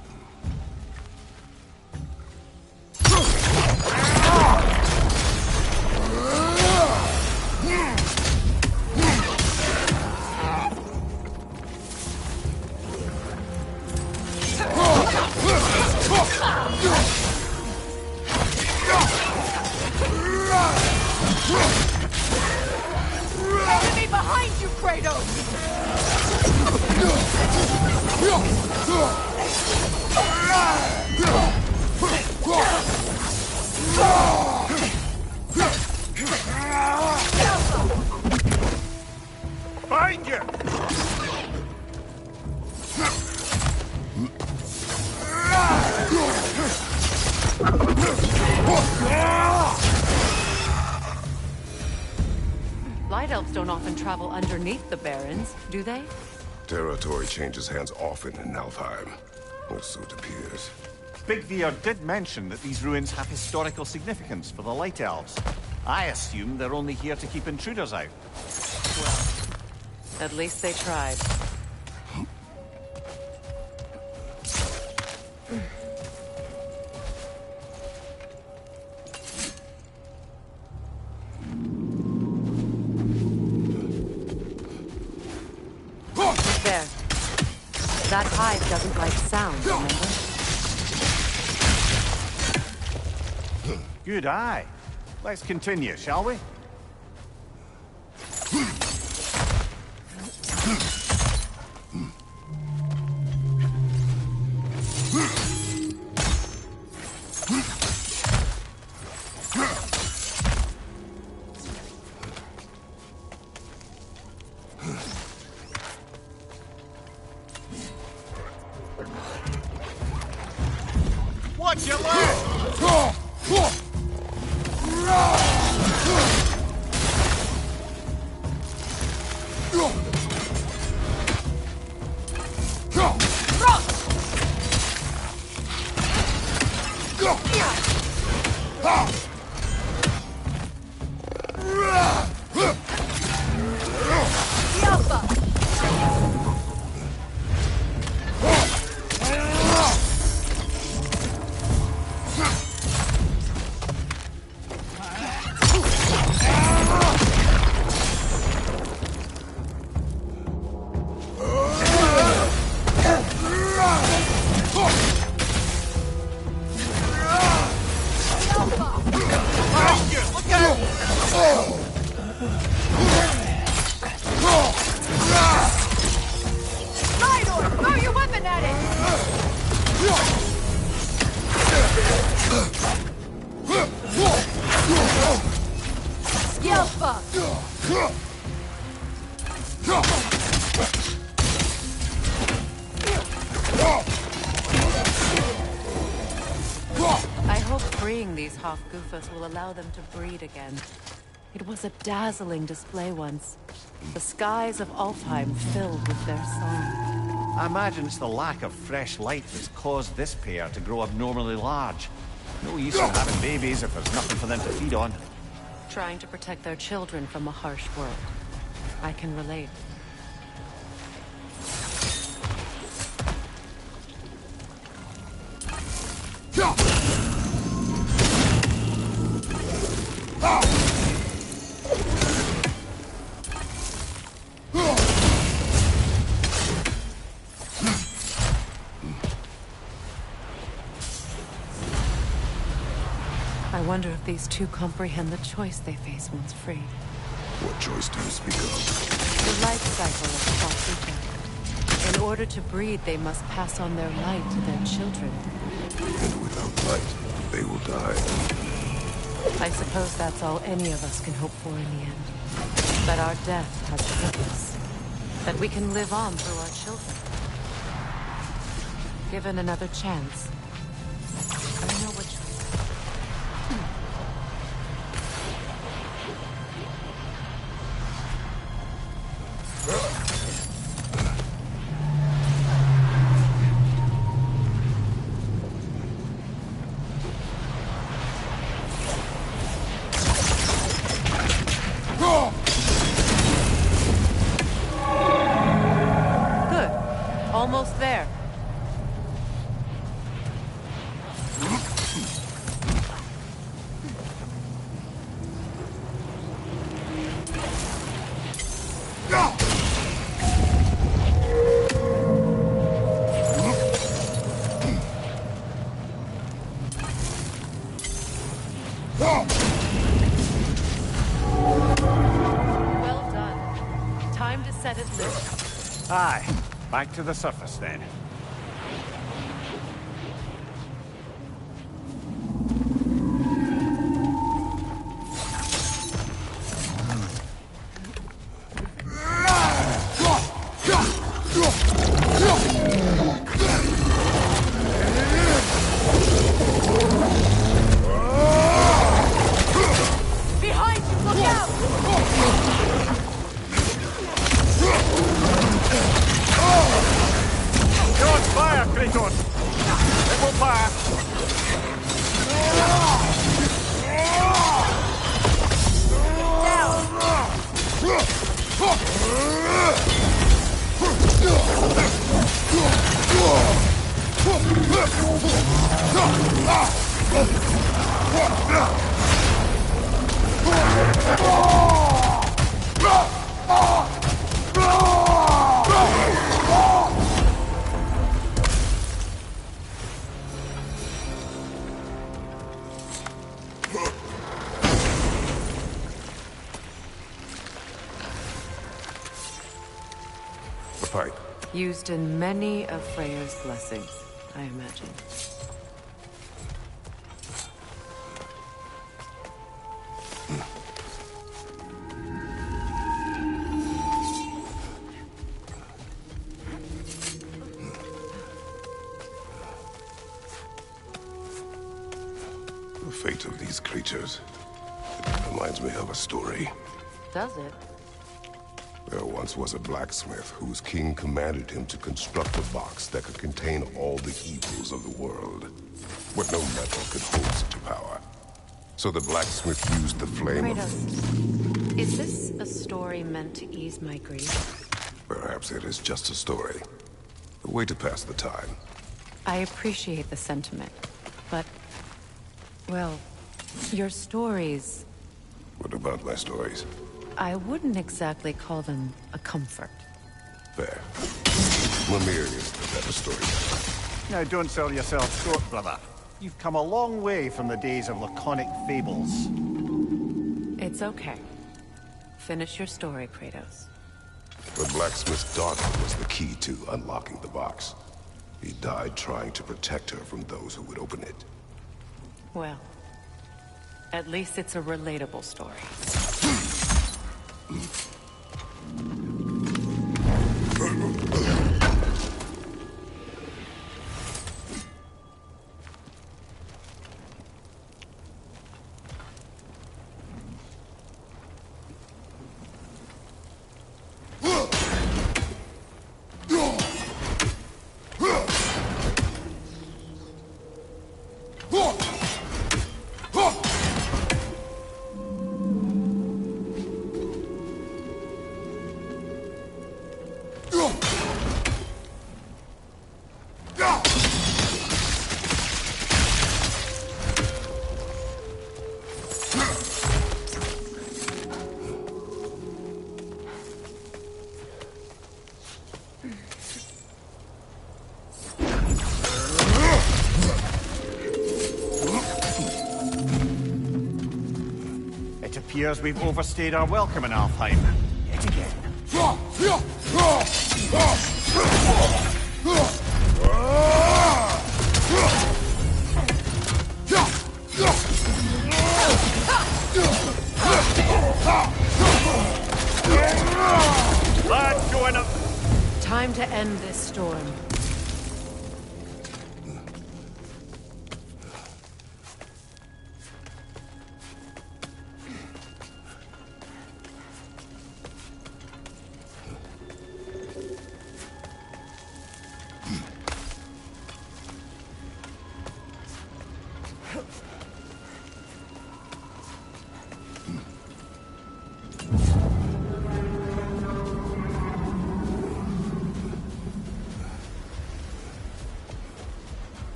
S15: Enemy behind you, Kratos!
S1: Find you!
S16: Light elves don't often travel underneath the barrens, do they?
S3: Territory changes hands often in Alfheim, or so it appears.
S1: Big Veer did mention that these ruins have historical significance for the Light Elves. I assume they're only here to keep intruders out.
S16: Well, at least they tried. There. That hive doesn't like sound, remember?
S1: Good eye. Let's continue, shall we?
S15: Alpha!
S16: I hope freeing these Hofgufas will allow them to breed again. It was a dazzling display once. The skies of Alfheim filled with their song.
S1: I imagine it's the lack of fresh light that's caused this pair to grow abnormally large. No use in having babies if there's nothing for them to feed on.
S16: Trying to protect their children from a harsh world. I can relate. I wonder if these two comprehend the choice they face once freed.
S3: What choice do you speak of?
S16: The life cycle of Hofgufa. In order to breed, they must pass on their light to their children.
S3: And without light, they will die.
S16: I suppose that's all any of us can hope for in the end. That our death has purpose. That we can live on through our children. Given another chance, I know what you... Good. Almost there. Well done. Time to set it loose.
S1: Aye, back to the surface then.
S15: Behind you! Look out!
S1: You're on fire, Kratos! It will fire!
S3: The pipe.
S16: Used in many of Freya's blessings, I imagine.
S3: The fate of these creatures. It reminds me of a story.
S16: Does it?
S3: There once was a blacksmith whose king commanded him to construct a box that could contain all the evils of the world. But no metal could hold such a power. So the blacksmith used the flame
S16: Kratos, is this a story meant to ease my grief?
S3: Perhaps it is just a story. A way to pass the time.
S16: I appreciate the sentiment, but... well, your stories...
S3: What about my stories?
S16: I wouldn't exactly call them a comfort.
S3: Fair. Mimir is the better storyteller.
S1: Now don't sell yourself short, brother. You've come a long way from the days of laconic fables.
S16: It's okay. Finish your story, Kratos.
S3: The blacksmith's daughter was the key to unlocking the box. He died trying to protect her from those who would open it.
S16: Well, at least it's a relatable story.
S1: appears we've overstayed our welcome in Alfheim. Yet again. Lads, going up.
S11: Time to end this storm.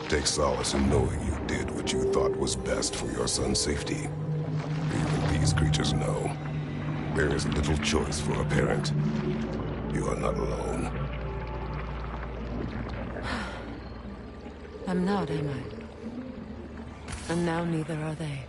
S3: Take solace in knowing you did what you thought was best for your son's safety. Even these creatures know. There is little choice for a parent. You are not alone.
S11: I'm not, am I? And now neither are they.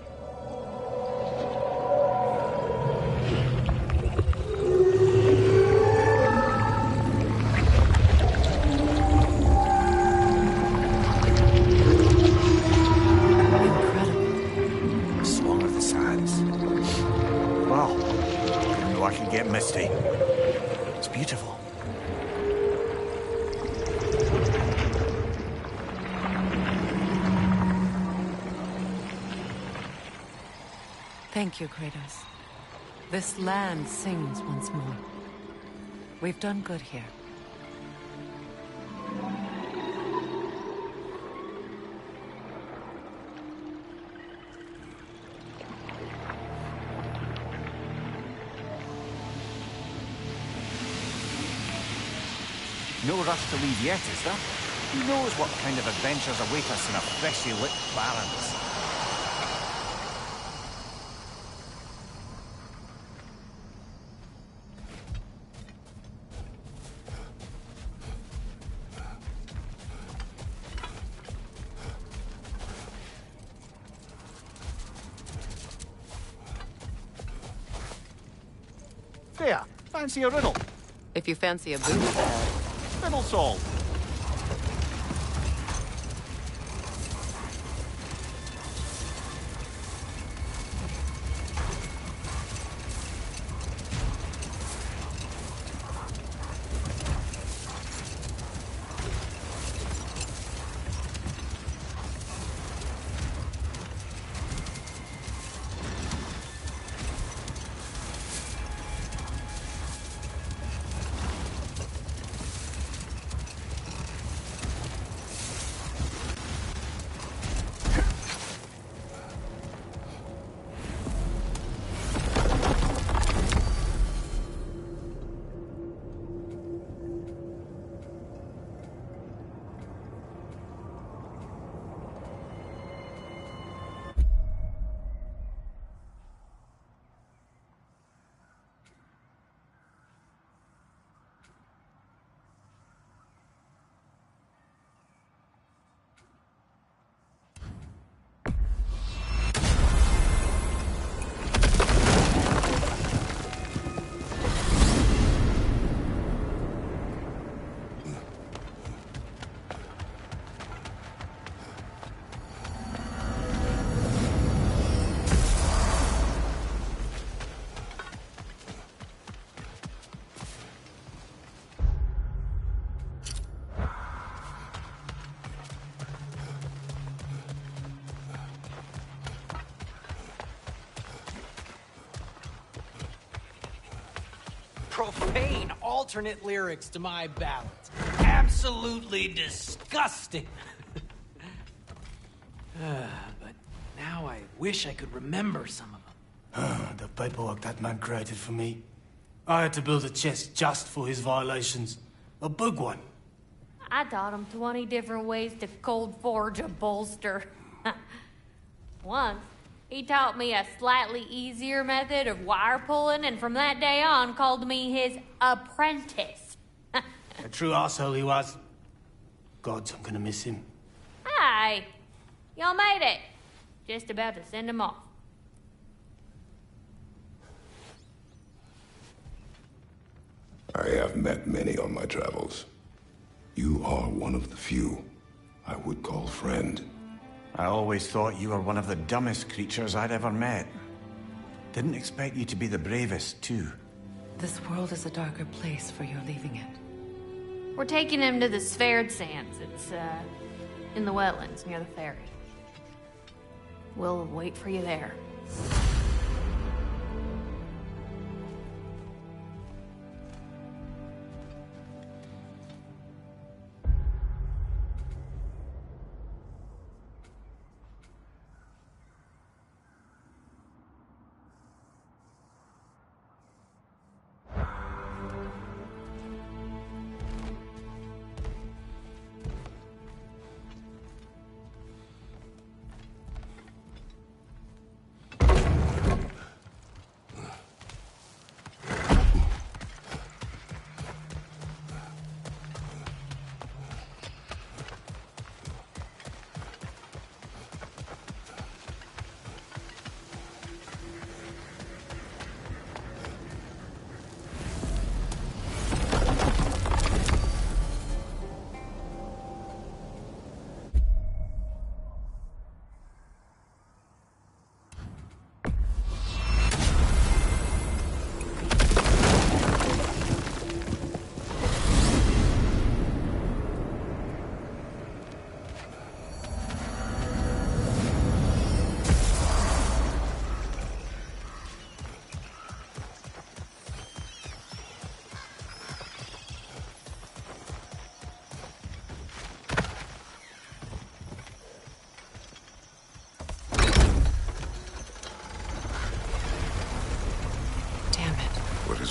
S1: Misty. It's beautiful.
S11: Thank you, Kratos. This land sings once more. We've done good here.
S1: No rush to leave yet, is there? Who knows what kind of adventures await us in our freshly lit barrens? There, fancy a riddle?
S11: If you fancy a booty bag.
S1: Riddle solved.
S6: Profane alternate lyrics to my ballads. Absolutely disgusting. But wish I could remember some of them.
S14: The paperwork that man created for me. I had to build a chest just for his violations. A big one.
S12: I taught him 20 different ways to cold forge a bolster. Once, he taught me a slightly easier method of wire pulling, and from that day on called me his apprentice.
S14: A true asshole he was. Gods, I'm gonna miss him.
S12: Hi! Y'all made it. Just about to send him off.
S3: I have met many on my travels. You are one of the few I would call friend.
S1: I always thought you were one of the dumbest creatures I'd ever met. Didn't expect you to be the bravest, too.
S11: This world is a darker place for your leaving it.
S12: We're taking him to the Sphaired Sands. It's, in the wetlands near the ferry. We'll wait for you there.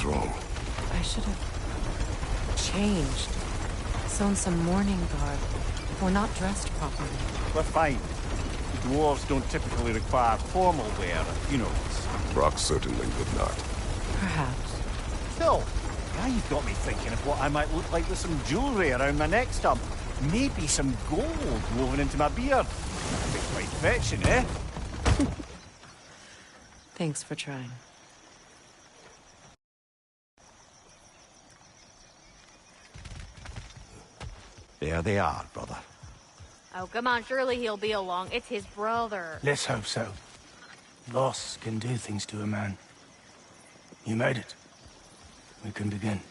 S3: Wrong.
S11: I should have changed. Sewn some mourning garb. We're not dressed properly.
S1: We're fine. Dwarves don't typically require formal wear at funerals.
S3: Rock certainly would not.
S11: Perhaps.
S1: Still, now you've got me thinking of what I might look like with some jewellery around my neck stump. Maybe some gold woven into my beard. That'd be quite fetching, eh?
S11: Thanks for trying.
S1: There they are, brother.
S12: Oh, come on, surely he'll be along. It's his brother.
S14: Let's hope so. Loss can do things to a man. You made it. We can begin.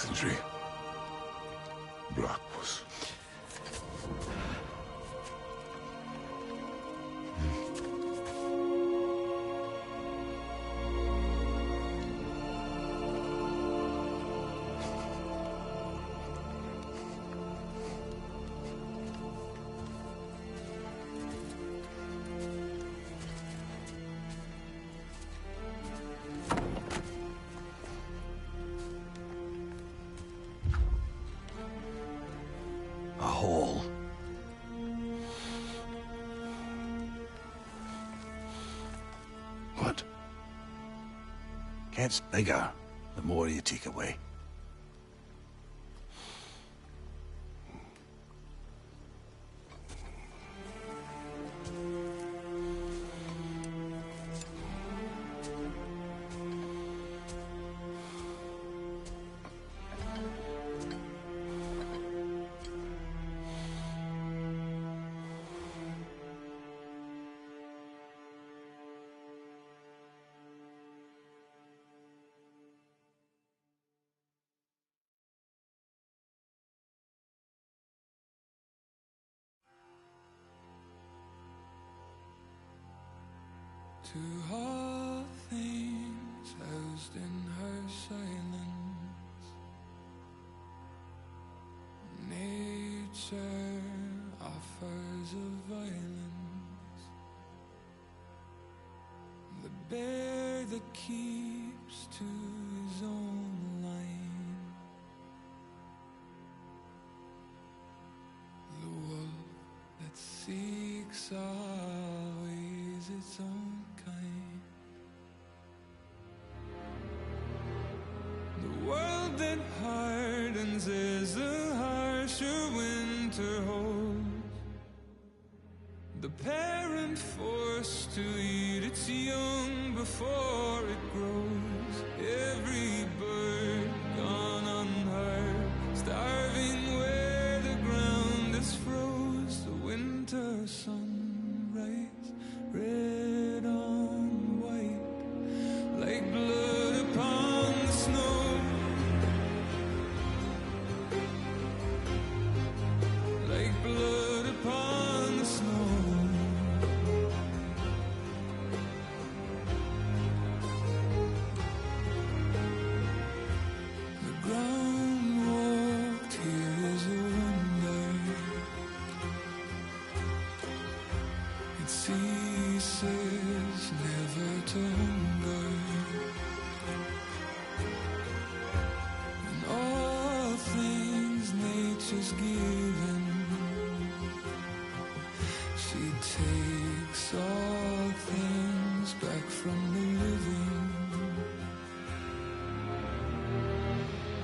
S3: Sindri. Brock was...
S1: A hole.
S3: What?
S1: Gets bigger the more you take away.
S17: To all things housed in her silence, nature offers a violence, the bear that keeps to his own line, the wolf that seeks always its own kind. The world that hardens as the harsher winter holds, the parent forced to eat its young before it grows. Every bird gone unheard, starving where the ground is froze. The winter sunrise, red on white, like blood upon the snow, like blood upon the snow. The ground walked here is a wonder. It ceases never to hunger, and all things nature's given. She takes all things back from the living.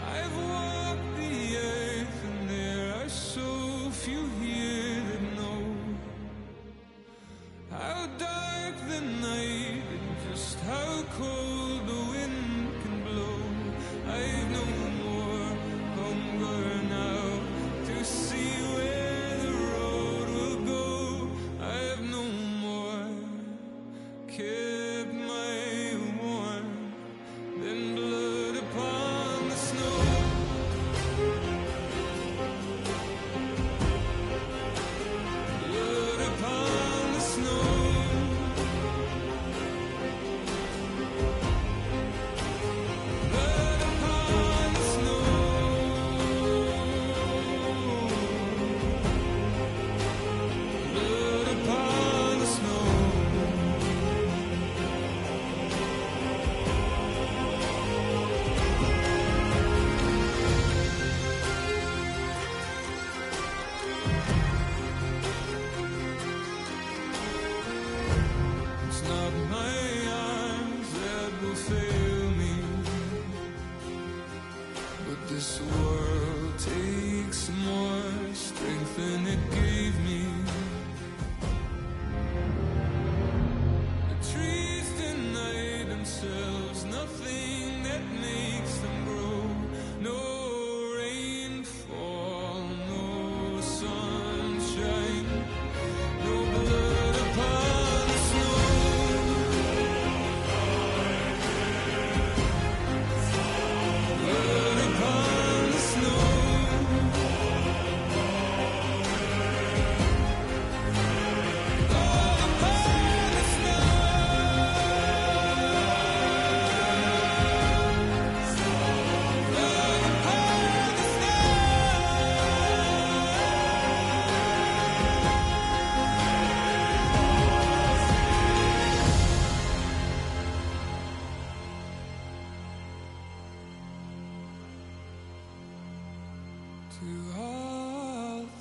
S17: I've walked the earth, and there are so few here that know how dark the night and just how cold the wind can blow. I've no more hunger now to see where the road will go. I've no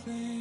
S17: flame.